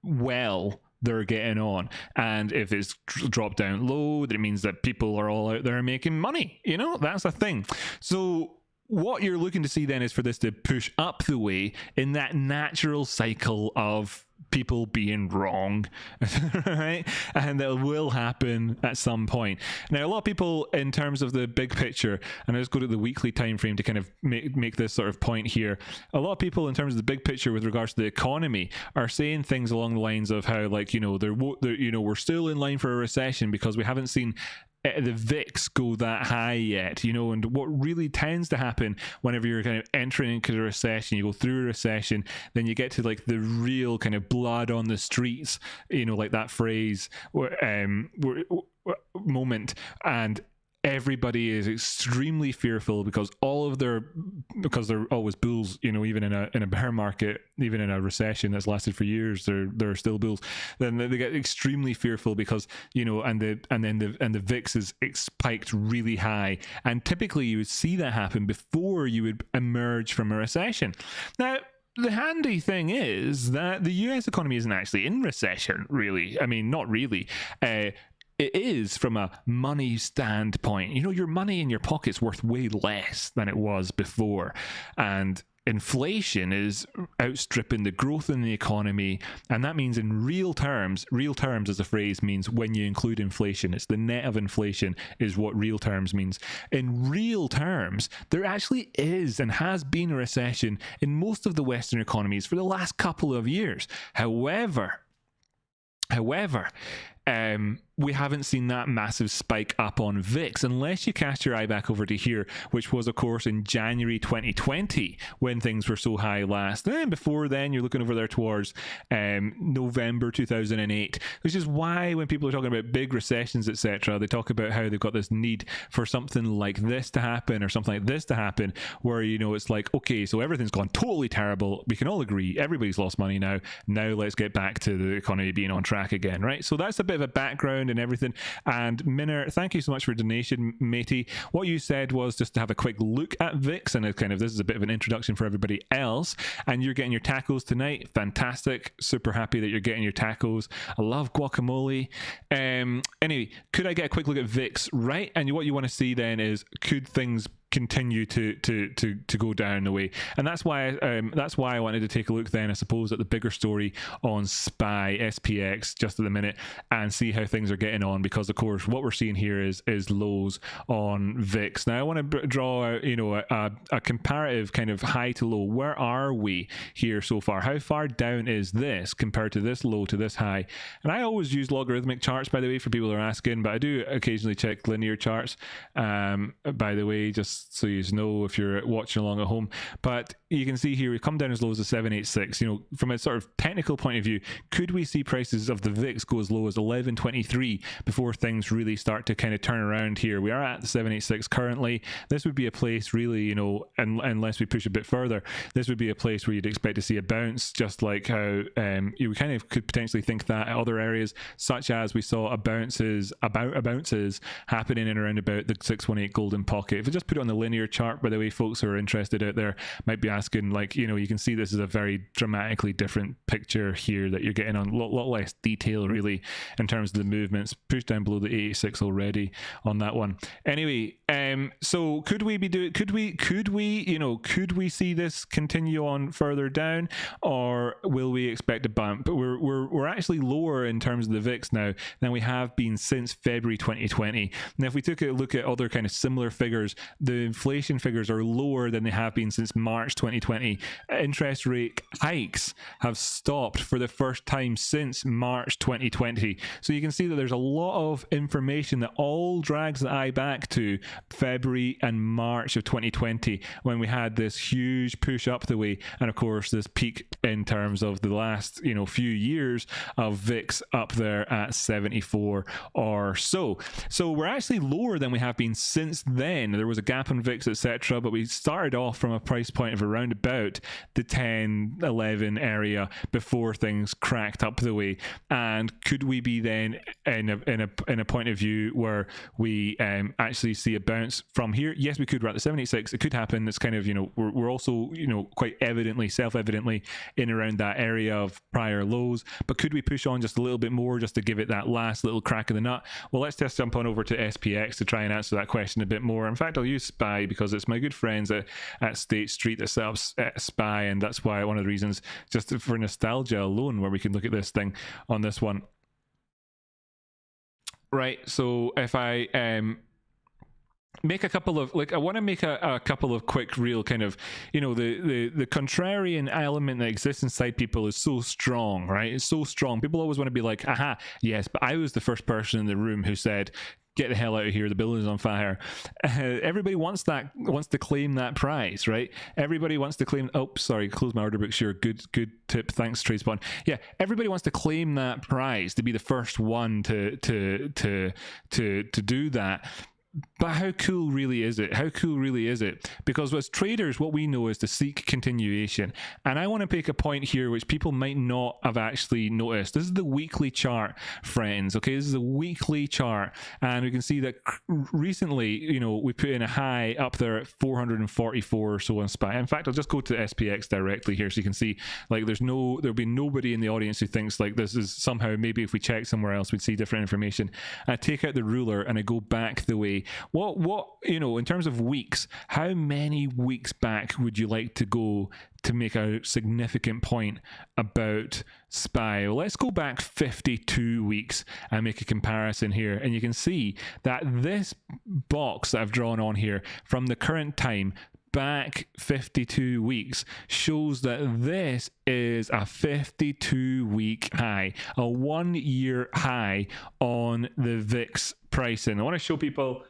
well they're getting on. And if it's dropped down low, that means that people are all out there making money. That's a thing. So what you're looking to see then is for this to push up the way in that natural cycle of people being wrong, right? And that will happen at some point. Now, a lot of people, in terms of the big picture, and I'll just go to the weekly time frame to kind of make this sort of point here. A lot of people, in terms of the big picture with regards to the economy, are saying things along the lines of how, like, we're still in line for a recession because we haven't seen the VIX go that high yet, and what really tends to happen whenever you're kind of entering into a recession, you go through a recession, then you get to like the real kind of blood on the streets, like that phrase, moment, and everybody is extremely fearful because they're always bulls, even in a bear market, even in a recession that's lasted for years, they're still bulls. Then they get extremely fearful because and the VIX is spiked really high, and typically you would see that happen before you would emerge from a recession. Now, the handy thing is that the US economy isn't actually in recession, really. I mean, not really. It is from a money standpoint. Your money in your pocket's worth way less than it was before. And inflation is outstripping the growth in the economy, and that means in real terms as a phrase means when you include inflation, it's the net of inflation is what real terms means. In real terms, there actually is and has been a recession in most of the Western economies for the last couple of years. However, we haven't seen that massive spike up on VIX, unless you cast your eye back over to here, which was, of course, in January 2020 when things were so high last. And before then, you're looking over there towards November 2008, which is why when people are talking about big recessions, etc., they talk about how they've got this need for something like this to happen or something like this to happen, where, you know, it's like, okay, so everything's gone totally terrible. We can all agree everybody's lost money now. Now let's get back to the economy being on track again, right? So that's a bit of a background and everything. And Minner, thank you so much for your donation, matey. What you said was just to have a quick look at VIX, and kind of this is a bit of an introduction for everybody else. And you're getting your tacos tonight. Fantastic. Super happy that you're getting your tacos. I love guacamole. Anyway, could I get a quick look at VIX, right? And what you want to see then is, could things continue to go down the way? And that's why I wanted to take a look then, I suppose, at the bigger story on SPX just at the minute and see how things are getting on, because of course what we're seeing here is lows on VIX. Now I want to draw out, you know, a comparative kind of high to low. Where are we here so far? How far down is this compared to this low to this high? And I always use logarithmic charts, by the way, for people who are asking, but I do occasionally check linear charts, by the way, just so you know if you're watching along at home. But you can see here we come down as low as a 786. You know, from a sort of technical point of view, could we see prices of the VIX go as low as 1123 before things really start to kind of turn around here? We are at the 786 currently. This would be a place really, you know, unless we push a bit further, this would be a place where you'd expect to see a bounce, just like how you kind of could potentially think that at other areas, such as we saw bounces happening in around about the 618 golden pocket. If we just put it on the linear chart, by the way, folks who are interested out there might be asking, like, you know, you can see this is a very dramatically different picture here that you're getting on, a lot less detail really in terms of the movements. Pushed down below the 86 already on that one. Anyway, so could we see this continue on further down, or will we expect a bump? But we're actually lower in terms of the VIX now than we have been since February 2020. Now if we took a look at other kind of similar figures, the inflation figures are lower than they have been since March 2020. Interest rate hikes have stopped for the first time since March 2020. So you can see that there's a lot of information that all drags the eye back to February and March of 2020, when we had this huge push up the way, and of course this peak in terms of the last, you know, few years of VIX up there at 74 or so. So we're actually lower than we have been since then. There was a gap on VIX, etc., but we started off from a price point of around about the 10, 11 area before things cracked up the way. And could we be then in a point of view where we actually see a bounce from here? Yes, we could. We're at the 786. It could happen. It's kind of, you know, we're also, you know, quite evidently, self-evidently in around that area of prior lows. But could we push on just a little bit more just to give it that last little crack of the nut? Well, let's just jump on over to SPX to try and answer that question a bit more. In fact, I'll use SPY because it's my good friends at State Street that set up SPY, and that's why one of the reasons, just for nostalgia alone, where we can look at this thing on this one. Right, so if I make a couple of, like, I want to make a couple of quick real kind of, you know, the contrarian element that exists inside people is so strong, right? It's so strong. People always want to be like, aha, yes, but I was the first person in the room who said, get the hell out of here, the building is on fire. Everybody wants to claim that prize, right? Everybody wants to claim, oh, sorry, close my order book, sure, good tip, thanks, Tradespawn. Yeah, everybody wants to claim that prize, to be the first one to do that. But how cool really is it? How cool really is it? Because as traders, what we know is to seek continuation. And I want to make a point here which people might not have actually noticed. This is the weekly chart, friends. Okay, this is a weekly chart. And we can see that recently, you know, we put in a high up there at 444 or so on SPY. In fact, I'll just go to SPX directly here so you can see, like, there'll be nobody in the audience who thinks like this is somehow, maybe if we check somewhere else, we'd see different information. I take out the ruler and I go back the way quickly. What in terms of weeks, how many weeks back would you like to go to make a significant point about SPY? Well, let's go back 52 weeks and make a comparison here. And you can see that this box that I've drawn on here from the current time back 52 weeks shows that this is a 52-week high, a 1-year high on the VIX pricing. I want to show people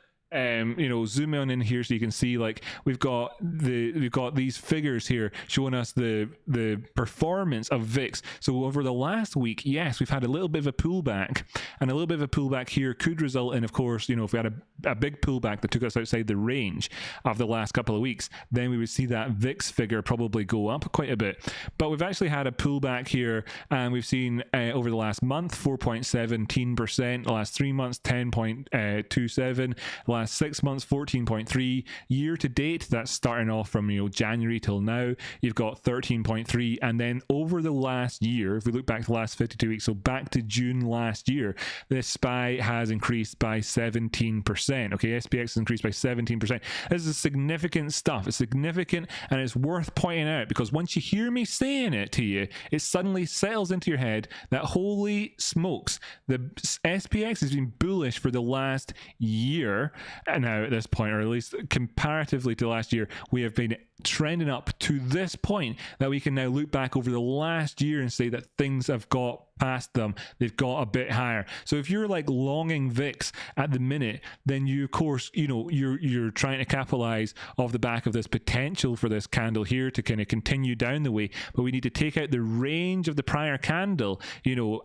zoom in here so you can see, like, we've got these figures here showing us the performance of VIX. So over the last week, yes, we've had a little bit of a pullback, and a little bit of a pullback here could result in, of course, if we had a big pullback that took us outside the range of the last couple of weeks, then we would see that VIX figure probably go up quite a bit. But we've actually had a pullback here, and we've seen over the last month 4.17%, the last 3 months 10.27%, last 6 months 14.3%, year to date, that's starting off from January till now, you've got 13.3%, and then over the last year, if we look back to the last 52 weeks, so back to June last year, this SPY has increased by 17%. Okay, SPX has increased by 17%. This is significant stuff. It's significant, and it's worth pointing out, because once you hear me saying it to you, it suddenly settles into your head that holy smokes, the SPX has been bullish for the last year. And now at this point, or at least comparatively to last year, we have been trending up to this point that we can now look back over the last year and say that things have got past them, they've got a bit higher. So if you're like longing VIX at the minute, then you, of course, you're trying to capitalize off the back of this potential for this candle here to kind of continue down the way, but we need to take out the range of the prior candle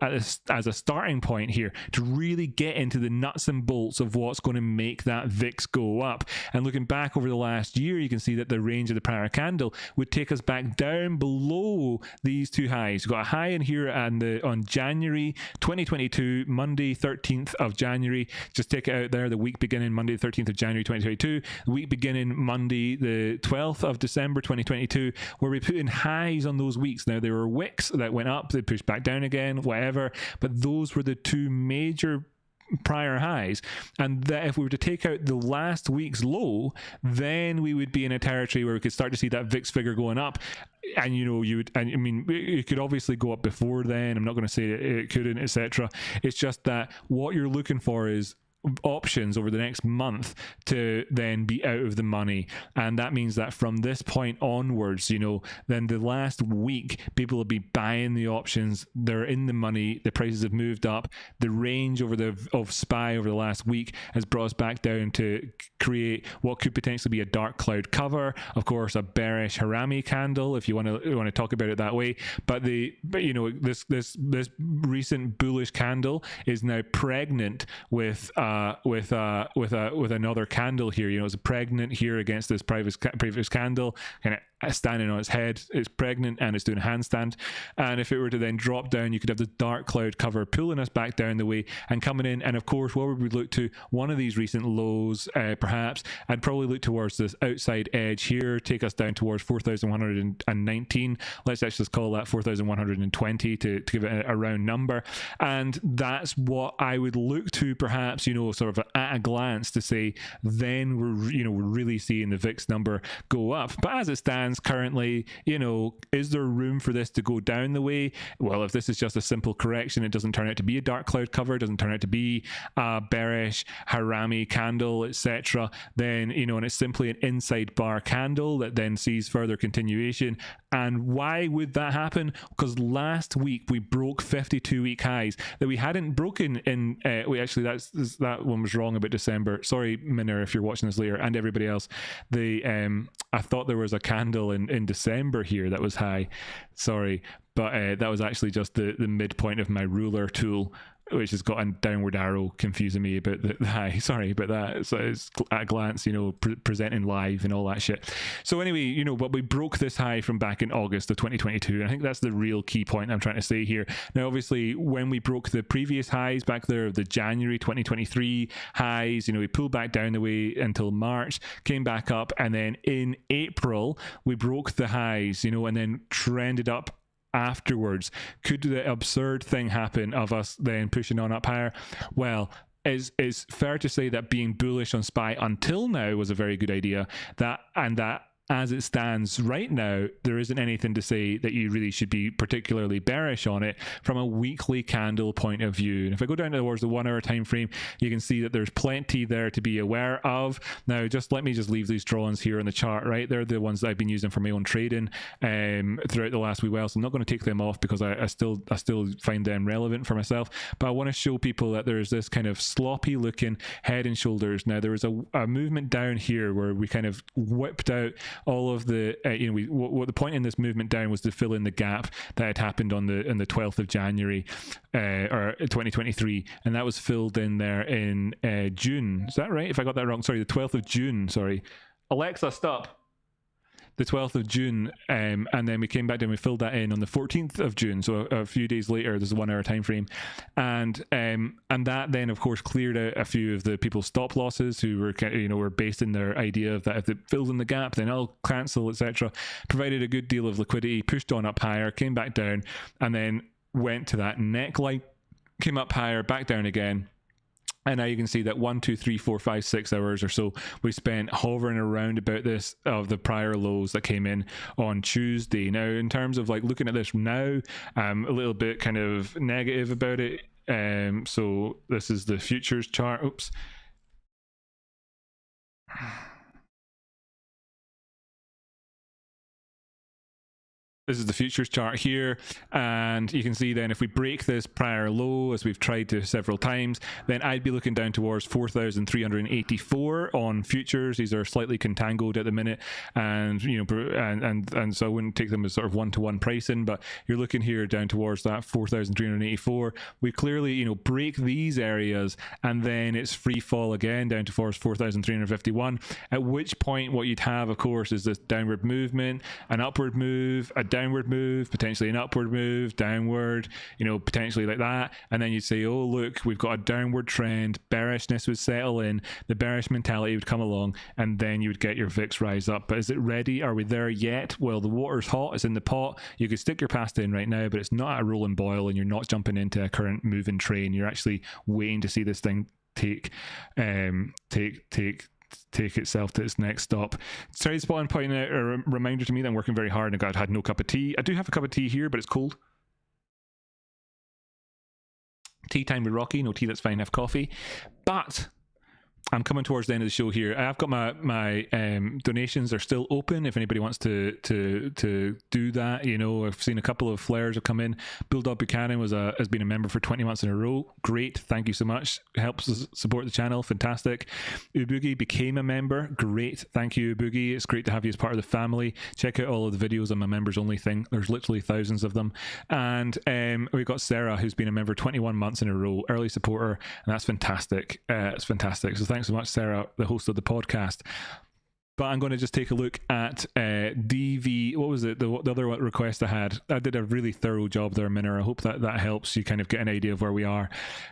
as a starting point here to really get into the nuts and bolts of what's going to make that VIX go up. And looking back over the last year, you can see that the range of the prior candle would take us back down below these two highs. We've got a high in here on January 2022, Monday 13th of January. Just take it out there, the week beginning Monday 13th of January 2022, the week beginning Monday the 12th of December 2022, where we put in highs on those weeks. Now, there were wicks that went up, they pushed back down again, whatever, but those were the two major prior highs, and that if we were to take out the last week's low, then we would be in a territory where we could start to see that VIX figure going up. And it could obviously go up before then. I'm not going to say it couldn't, etc. It's just that what you're looking for is options over the next month to then be out of the money, and that means that from this point onwards, then the last week people will be buying the options, they're in the money, the prices have moved up, the range of SPY over the last week has brought us back down to create what could potentially be a dark cloud cover, of course a bearish harami candle if you want to talk about it that way, but this recent bullish candle is now pregnant with another candle here. It's pregnant here against this previous candle, kind of standing on its head. It's pregnant and it's doing a handstand, and if it were to then drop down, you could have the dark cloud cover pulling us back down the way and coming in. And of course, what would we look to? One of these recent lows, perhaps. I'd probably look towards this outside edge here, take us down towards 4,119. Let's actually just call that 4,120 to give it a round number, and that's what I would look to, perhaps, sort of at a glance, to say then we're really seeing the VIX number go up. But as it stands currently, is there room for this to go down the way? Well, if this is just a simple correction, it doesn't turn out to be a dark cloud cover, it doesn't turn out to be a bearish harami candle, etc., then and it's simply an inside bar candle that then sees further continuation. And why would that happen? Because last week we broke 52-week highs that we hadn't broken in that one was wrong about December. Sorry, Minner, if you're watching this later, and everybody else. I thought there was a candle in December here that was high. Sorry, but that was actually just the midpoint of my ruler tool, which has got a downward arrow confusing me about the high. Sorry about that. So it's at a glance, presenting live and all that shit. So anyway, but we broke this high from back in August of 2022. And I think that's the real key point I'm trying to say here. Now, obviously, when we broke the previous highs back there, the January 2023 highs, we pulled back down the way until March, came back up, and then in April, we broke the highs, and then trended up afterwards. Could the absurd thing happen of us then pushing on up higher? Well, it's fair to say that being bullish on SPY until now was a very good idea. That as it stands right now, there isn't anything to say that you really should be particularly bearish on it from a weekly candle point of view. And if I go down towards the 1 hour time frame, you can see that there's plenty there to be aware of. Now, let me leave these drawings here on the chart, right? They're the ones that I've been using for my own trading throughout the last wee while. So I'm not going to take them off because I still find them relevant for myself. But I want to show people that there's this kind of sloppy looking head and shoulders. Now, there was a movement down here where we kind of whipped out all of the what the point in this movement down was to fill in the gap that had happened on the 12th of January or 2023, and that was filled in there in June. Is that right? If I got that wrong, sorry, the 12th of June. Sorry, Alexa, stop. The 12th of June, and then we came back and we filled that in on the 14th of June, so a few days later. There's a 1 hour time frame, and that then of course cleared out a few of the people's stop losses who were based in their idea of that if it fills in the gap then I'll cancel, etc. Provided a good deal of liquidity, pushed on up higher, came back down, and then went to that neckline, came up higher, back down again. And now you can see that 1, 2, 3, 4, 5, 6 hours or so we spent hovering around about this of the prior lows that came in on Tuesday. Now, in terms of like looking at this now, I'm a little bit kind of negative about it. So this is the futures chart. Oops. This is the futures chart here, and you can see then if we break this prior low, as we've tried to several times, then I'd be looking down towards 4,384 on futures. These are slightly contangled at the minute, and and so I wouldn't take them as sort of one-to-one pricing, but you're looking here down towards that 4,384. We clearly break these areas, and then it's free fall again down towards 4,351, at which point what you'd have, of course, is this downward movement, an upward move, a downward move, potentially an upward move, downward, potentially like that. And then you'd say, oh, look, we've got a downward trend, bearishness would settle in, the bearish mentality would come along, and then you would get your VIX rise up. But is it ready? Are we there yet? Well, the water's hot, it's in the pot. You could stick your pasta in right now, but it's not a rolling boil, and you're not jumping into a current moving train. You're actually waiting to see this thing take itself to its next stop. Trade Spot and pointing out a reminder to me that I'm working very hard and I had no cup of tea. I do have a cup of tea here, but it's cold. Tea time with Rocky. No tea, that's fine. Have coffee. But I'm coming towards the end of the show here. I've got my donations are still open if anybody wants to do that. I've seen a couple of flares have come in. Bulldog Buchanan has been a member for 20 months in a row. Great, thank you so much. Helps us support the channel, fantastic. Ubugi became a member. Great, thank you, Ubugi. It's great to have you as part of the family. Check out all of the videos on my members only thing. There's literally thousands of them. And we've got Sarah, who's been a member 21 months in a row, early supporter, and that's fantastic. It's fantastic. So thanks so much, Sarah, the host of the podcast. But I'm going to just take a look at DV. What was it? The other request I had. I did a really thorough job there, Minner. I hope that helps you kind of get an idea of where we are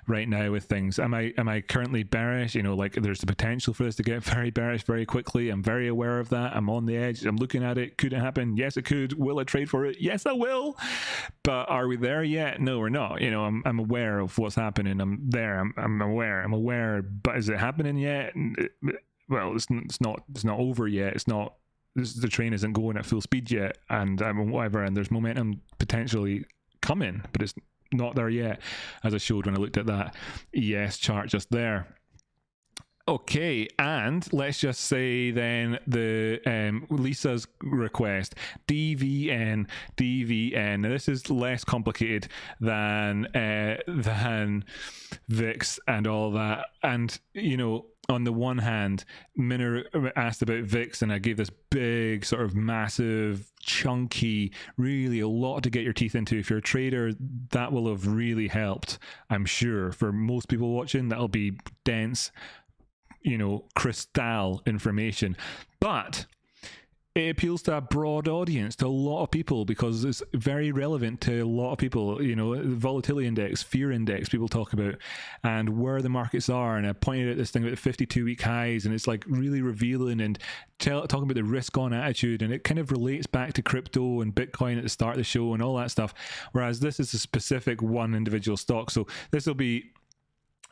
right now with things. Am I currently bearish? Like there's the potential for this to get very bearish very quickly. I'm very aware of that. I'm on the edge. I'm looking at it. Could it happen? Yes, it could. Will I trade for it? Yes, I will. But are we there yet? No, we're not. I'm aware of what's happening. I'm there. I'm aware. But is it happening yet? Well, it's not over yet. The train isn't going at full speed yet, and whatever. And there's momentum potentially coming, but it's not there yet, as I showed when I looked at that ES chart just there. Okay, and let's just say then the Lisa's request, DVN. Now this is less complicated than VIX and all that. And on the one hand, Minner asked about VIX, and I gave this big, sort of massive, chunky, really a lot to get your teeth into. If you're a trader, that will have really helped, I'm sure. For most people watching, that'll be dense, crystal information. But it appeals to a broad audience, to a lot of people, because it's very relevant to a lot of people. The volatility index, fear index, people talk about, and where the markets are. And I pointed out this thing about the 52-week highs, and it's like really revealing and talking about the risk-on attitude, and it kind of relates back to crypto and Bitcoin at the start of the show and all that stuff. Whereas this is a specific one individual stock. So this will be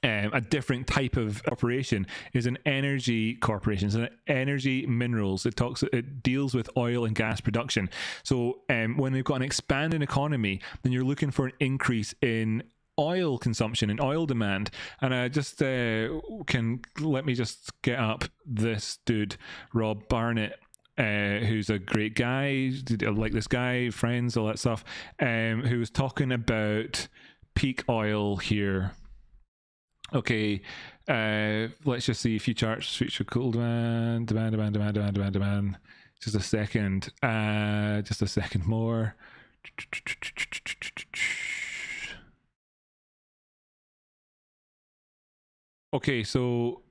a different type of operation, is an energy corporation. It's an energy minerals. It deals with oil and gas production. So when we've got an expanding economy, then you're looking for an increase in oil consumption and oil demand. And I just let me just get up this dude, Rob Barnett, who's a great guy, I like this guy, friends, all that stuff, who was talking about peak oil here. Okay, let's just see a few charts. Future cool demand. Just a second. Just a second more. Okay, so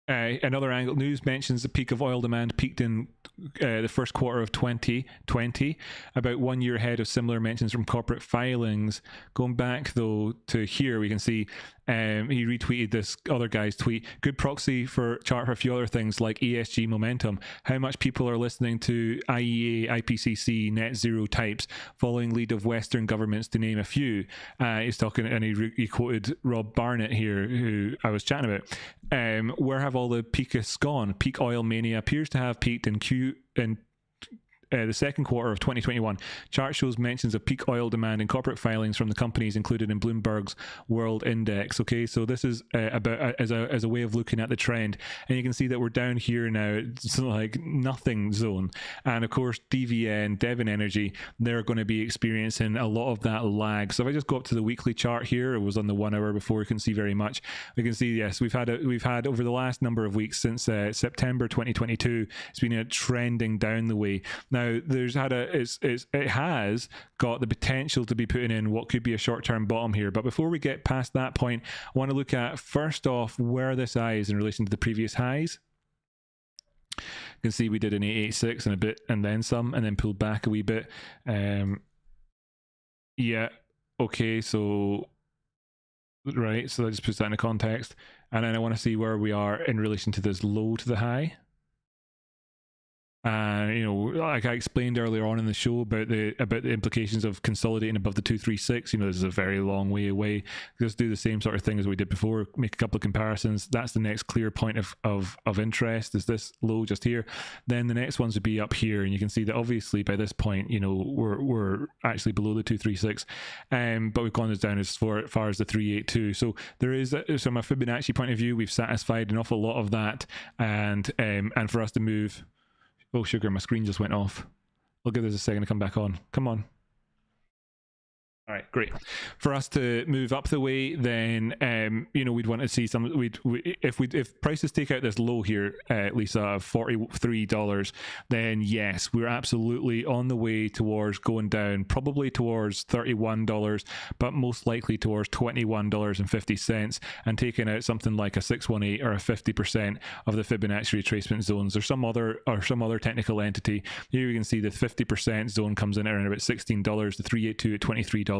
another angle. News mentions the peak of oil demand peaked in the first quarter of 2020, about 1 year ahead of similar mentions from corporate filings. Going back though to here, we can see he retweeted this other guy's tweet. Good proxy for chart for a few other things like ESG momentum. How much people are listening to IEA, IPCC, net zero types, following lead of Western governments, to name a few. He's talking, and he quoted Rob Barnett here, who I was chatting about. Where have all the peakists gone? Peak oil mania appears to have peaked in the second quarter of 2021. Chart shows mentions of peak oil demand in corporate filings from the companies included in Bloomberg's World Index. Okay, so this is about as a way of looking at the trend, and you can see that we're down here now. It's like nothing zone, and of course DVN, Devon Energy, they're going to be experiencing a lot of that lag. So if I just go up to the weekly chart here, it was on the 1 hour before. You can see very much. We can see, yes, we've had over the last number of weeks since September 2022, it's been trending down the way. Now, it has got the potential to be putting in what could be a short-term bottom here. But before we get past that point, I want to look at, first off, where this high is in relation to the previous highs. You can see we did an 886 and a bit, and then some, and then pulled back a wee bit. Yeah, okay, so right, so that just puts that into context. And then I want to see where we are in relation to this low to the high. You know, like I explained earlier on in the show about the implications of consolidating above the 236. You know, this is a very long way away. Just do the same sort of thing as we did before. Make a couple of comparisons. That's the next clear point of interest. Is this low just here? Then the next ones would be up here, and you can see that obviously by this point, you know, we're actually below the 236, but we've gone as down as far as the 382. So there is, from a Fibonacci point of view, we've satisfied an awful lot of that, and for us to move. Oh, sugar, my screen just went off. I'll give this a second to come back on. Come on. All right, great. For us to move up the way, then you know, we'd want to see some. If prices take out this low here, Lisa, of $43, then yes, we're absolutely on the way towards going down, probably towards $31, but most likely towards $21.50, and taking out something like a 618 or a 50% of the Fibonacci retracement zones, or some other technical entity. Here you can see the 50% zone comes in at around about $16, the 382 at $23.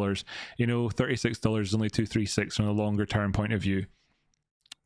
You know, $36 is only 236 from a longer term point of view.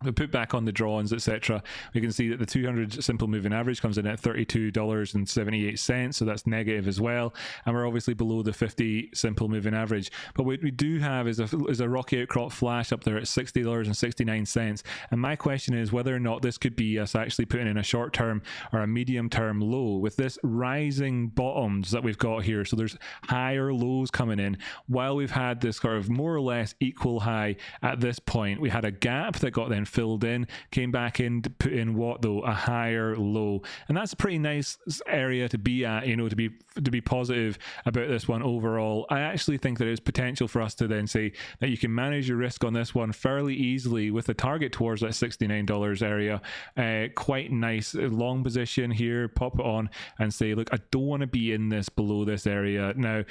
We put back on the drawings, etc. We can see that the 200 simple moving average comes in at $32.78, so that's negative as well, and we're obviously below the 50 simple moving average. But what we do have is a rocky outcrop flash up there at $60.69, and my question is whether or not this could be us actually putting in a short term or a medium term low with this rising bottoms that we've got here. So there's higher lows coming in while we've had this sort of more or less equal high at this point. We had a gap that got then filled in, came back in to put in what though? A higher low, and that's a pretty nice area to be at, you know, to be positive about this one overall. I actually think there is potential for us to then say that you can manage your risk on this one fairly easily with a target towards that $69 area. Quite nice long position here, pop it on and say, look, I don't want to be in this below this area. Now,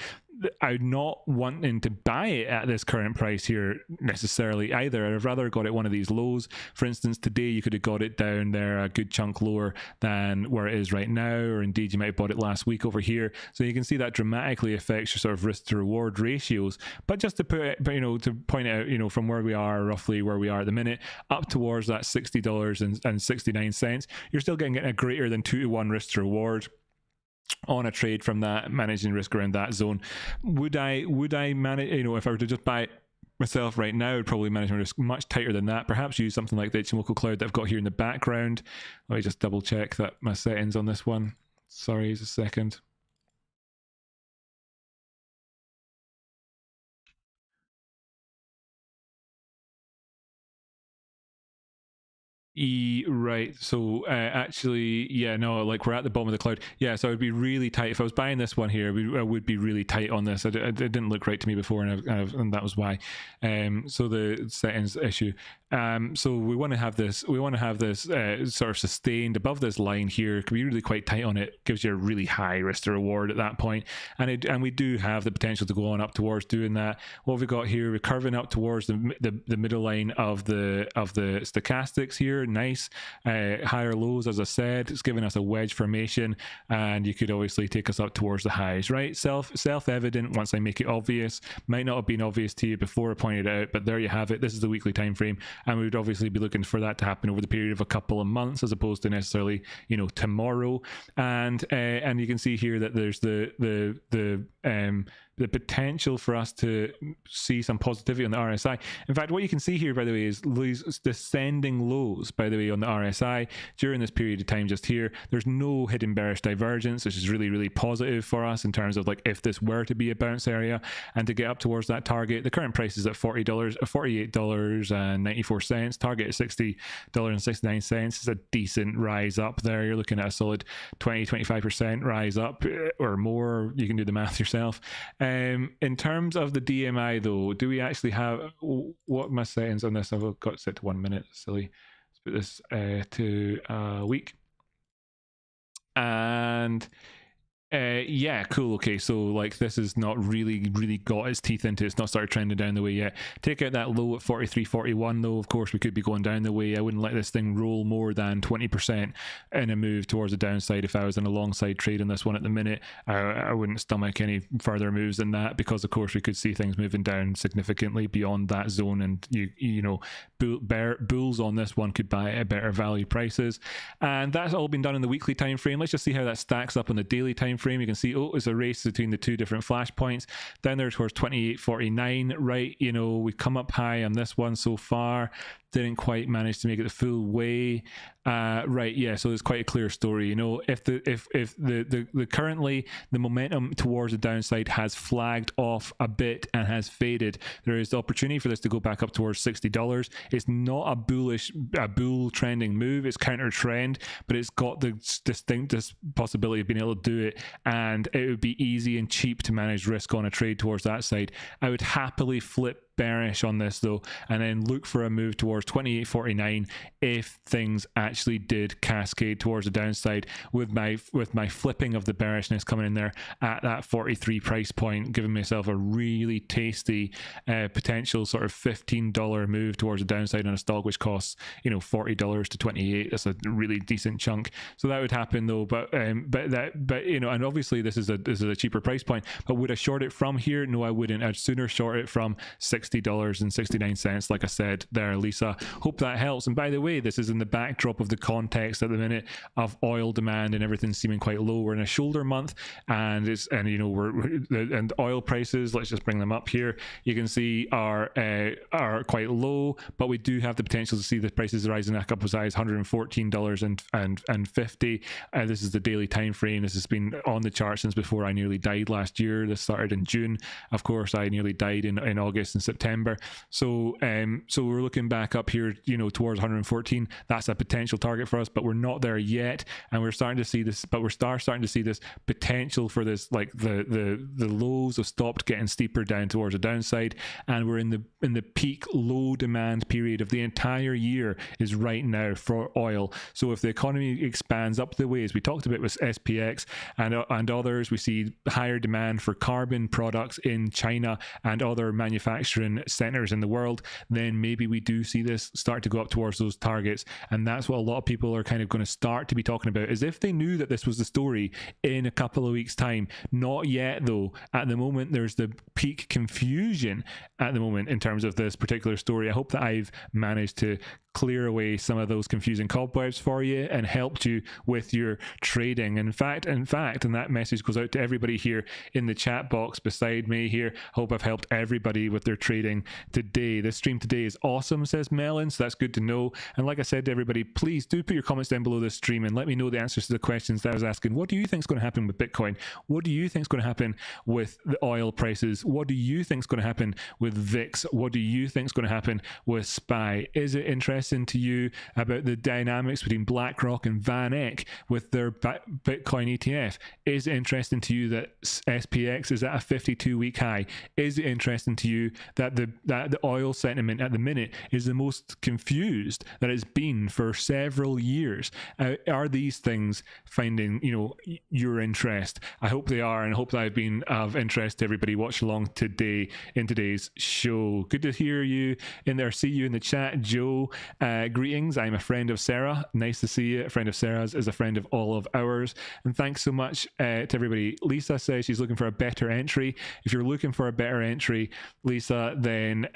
I'm not wanting to buy it at this current price here necessarily either. I'd rather got it one of these lows. For instance, today you could have got it down there a good chunk lower than where it is right now, or indeed you might have bought it last week over here. So you can see that dramatically affects your sort of risk to reward ratios. But just to put it, you know, to point out, you know, from where we are, roughly where we are at the minute, up towards that $60.69, you're still getting a greater than 2-to-1 risk to reward on a trade from that, managing risk around that zone. Would I manage, you know, if I were to just buy myself right now, I'd probably manage my risk much tighter than that. Perhaps use something like the Ichimoku Cloud that I've got here in the background. Let me just double check that my settings on this one. Sorry, just a second. Right. So actually, yeah, no, like we're at the bottom of the cloud. Yeah, so it would be really tight if I was buying this one here. I would be really tight on this. It didn't look right to me before, and that was why. So the settings issue. So we want to have this. We want to have this sort of sustained above this line here. It could be really quite tight on it. Gives you a really high risk to reward at that point, and we do have the potential to go on up towards doing that. What have we got here? We're curving up towards the middle line of the stochastics here. Nice higher lows, as I said. It's giving us a wedge formation, and you could obviously take us up towards the highs, right? Self-evident once I make it obvious. Might not have been obvious to you before I pointed it out, but there you have it. This is the weekly time frame, and we would obviously be looking for that to happen over the period of a couple of months as opposed to necessarily, you know, tomorrow. And you can see here that there's the potential for us to see some positivity on the RSI. In fact, what you can see here, by the way, is these descending lows, by the way, on the RSI during this period of time just here. There's no hidden bearish divergence, which is really, really positive for us in terms of like if this were to be a bounce area and to get up towards that target. The current price is at $48.94. Target is $60.69. It's a decent rise up there. You're looking at a solid 20-25% rise up or more. You can do the math yourself. In terms of the DMI though, do we actually have, what are my settings on this? I've got it set to 1 minute, silly. Let's put this to a week. And yeah, cool. Okay, so like this is not really got its teeth into it. It's not started trending down the way yet. Take out that low at 43.41 though. Of course, we could be going down the way. I wouldn't let this thing roll more than 20% in a move towards the downside. If I was in a long side trade on this one at the minute, I wouldn't stomach any further moves than that, because of course we could see things moving down significantly beyond that zone, and you know, bulls on this one could buy at better value prices. And that's all been done in the weekly time frame. Let's just see how that stacks up on the daily time frame. You can see, oh, it's a race between the two different flash points down there towards 28.49, right? You know, we've come up high on this one so far, didn't quite manage to make it the full way. Right, yeah, so it's quite a clear story. You know, if the currently the momentum towards the downside has flagged off a bit and has faded, there is the opportunity for this to go back up towards $60. It's not a bull trending move, it's counter trend, but it's got the distinct possibility of being able to do it, and it would be easy and cheap to manage risk on a trade towards that side. I would happily flip bearish on this though, and then look for a move towards 28.49 if things actually did cascade towards the downside, with my flipping of the bearishness coming in there at that 43 price point, giving myself a really tasty potential sort of $15 move towards the downside on a stock which costs, you know, $40 to 28. That's a really decent chunk. So that would happen though, but you know, and obviously this is a cheaper price point, but would I short it from here? No, I wouldn't. I'd sooner short it from $60.69, like I said there, Lisa. Hope that helps. And by the way, this is in the backdrop of the context at the minute of oil demand and everything seeming quite low. We're in a shoulder month, and you know, and oil prices, let's just bring them up here, you can see are quite low, but we do have the potential to see the prices rising back up as high as $114.50. This is the daily time frame. This has been on the chart since before I nearly died last year. This started in June. Of course, I nearly died in August and September. So we're looking back up here, you know, towards 114. That's a potential target for us, but we're not there yet, and we're starting to see this. But we're starting to see this potential for this, like the lows have stopped getting steeper down towards the downside, and we're in the peak low demand period of the entire year is right now for oil. So if the economy expands up the way as we talked about with SPX and others, we see higher demand for carbon products in China and other manufacturing centers in the world, then maybe we do see this start to go up towards those targets. And that's what a lot of people are kind of going to start to be talking about, as if they knew that this was the story in a couple of weeks time. Not yet though. At the moment, there's the peak confusion at the moment in terms of this particular story. I hope that I've managed to clear away some of those confusing cobwebs for you and helped you with your trading. In fact, and that message goes out to everybody here in the chat box beside me here. Hope I've helped everybody with their trading today. This stream today is awesome, says Melon, so that's good to know. And like I said to everybody, please do put your comments down below this stream and let me know the answers to the questions that I was asking. What do you think is going to happen with Bitcoin? What do you think is going to happen with the oil prices? What do you think is going to happen with VIX? What do you think is going to happen with SPY? Is it interesting to you about the dynamics between BlackRock and VanEck with their Bitcoin ETF? Is it interesting to you that SPX is at a 52-week high? Is it interesting to you that the oil sentiment at the minute is the most confused that it's been for several years? Are these things finding your interest? I hope they are, and I hope that I've been of interest to everybody watching along today in today's show. Good to hear you in there. See you in the chat, Joe. Greetings. I'm a friend of Sarah. Nice to see you. A friend of Sarah's is a friend of all of ours. And thanks so much to everybody. Lisa says she's looking for a better entry. If you're looking for a better entry, Lisa, then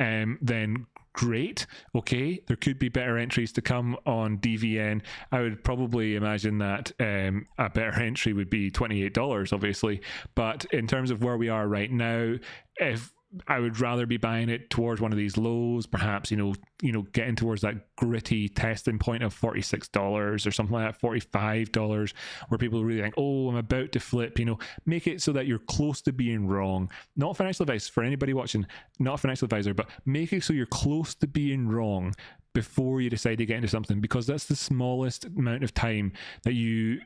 great. Okay, there could be better entries to come on DVN. I would probably imagine that a better entry would be $28, obviously. But in terms of where we are right now, if I would rather be buying it towards one of these lows, perhaps, getting towards that gritty testing point of $46 or something like that, $45, where people really think, oh, I'm about to flip, make it so that you're close to being wrong. Not financial advice for anybody watching, not a financial advisor, but make it so you're close to being wrong before you decide to get into something, because that's the smallest amount of time that you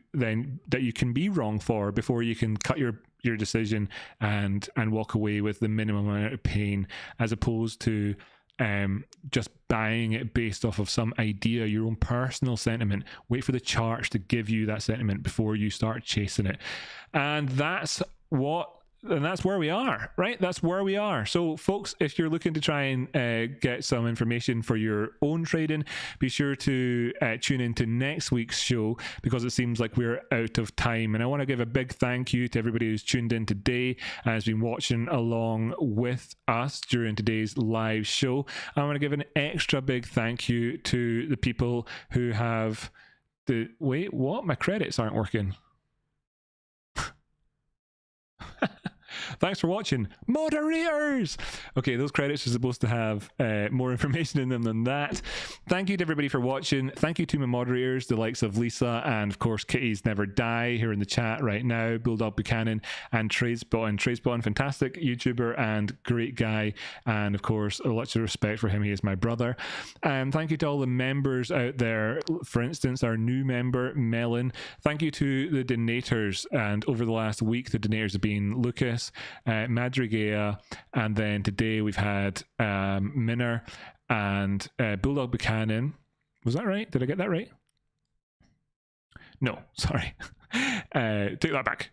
can be wrong for before you can cut your decision and walk away with the minimum amount of pain, as opposed to just buying it based off of some idea, your own personal sentiment. Wait for the charts to give you that sentiment before you start chasing it. And that's where we are, right? That's where we are. So folks, if you're looking to try and get some information for your own trading, be sure to tune into next week's show, because it seems like we're out of time. And I want to give a big thank you to everybody who's tuned in today and has been watching along with us during today's live show. I want to give an extra big thank you to the people who have wait, what? My credits aren't working. Thanks for watching, moderators. Okay, those credits are supposed to have more information in them than that. Thank you to everybody for watching. Thank you to my moderators, the likes of Lisa and of course Kitties Never Die here in the chat right now, Bulldog Buchanan and Tradespot, fantastic YouTuber and great guy, and of course lots of respect for him. He is my brother. Thank you to all the members out there. For instance, our new member Melon. Thank you to the donators, and over the last week the donators have been Lucas, Madrigea, and then today we've had Minner and Bulldog Buchanan. Was that right? Did I get that right? No, sorry. Take that back.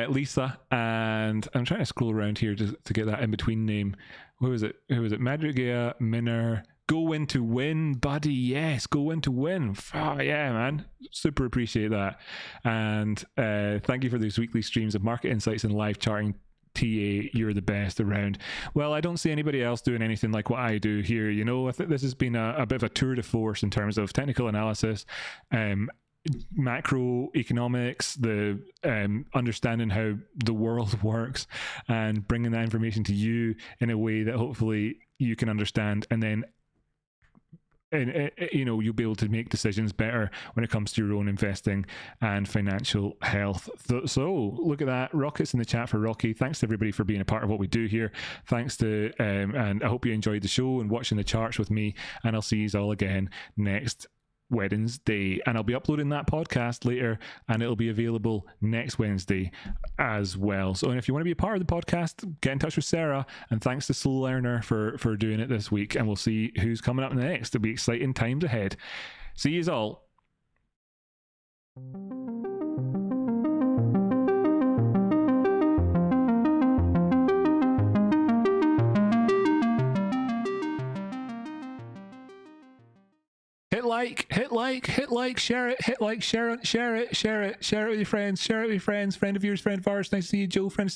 Lisa, and I'm trying to scroll around here to get that in between name. Who was it? Madrigea, Minner. Go in to win, buddy. Yes, go in to win. Oh, yeah, man. Super appreciate that. And thank you for these weekly streams of market insights and live charting. TA, you're the best around. Well, I don't see anybody else doing anything like what I do here. I think this has been a bit of a tour de force in terms of technical analysis, macroeconomics, the understanding how the world works, and bringing that information to you in a way that hopefully you can understand, and then you'll be able to make decisions better when it comes to your own investing and financial health. So look at that. Rockets in the chat for Rocky. Thanks to everybody for being a part of what we do here. Thanks to and I hope you enjoyed the show and watching the charts with me, and I'll see you all again next Wednesday, and I'll be uploading that podcast later, and it'll be available next Wednesday as well. So, and if you want to be a part of the podcast, get in touch with Sarah, and thanks to Slow Learner for doing it this week, and we'll see who's coming up next. It'll be exciting times ahead. See you all. Hit like, share it with your friends, friend of yours, friend of ours. Nice to see you, Joe, friend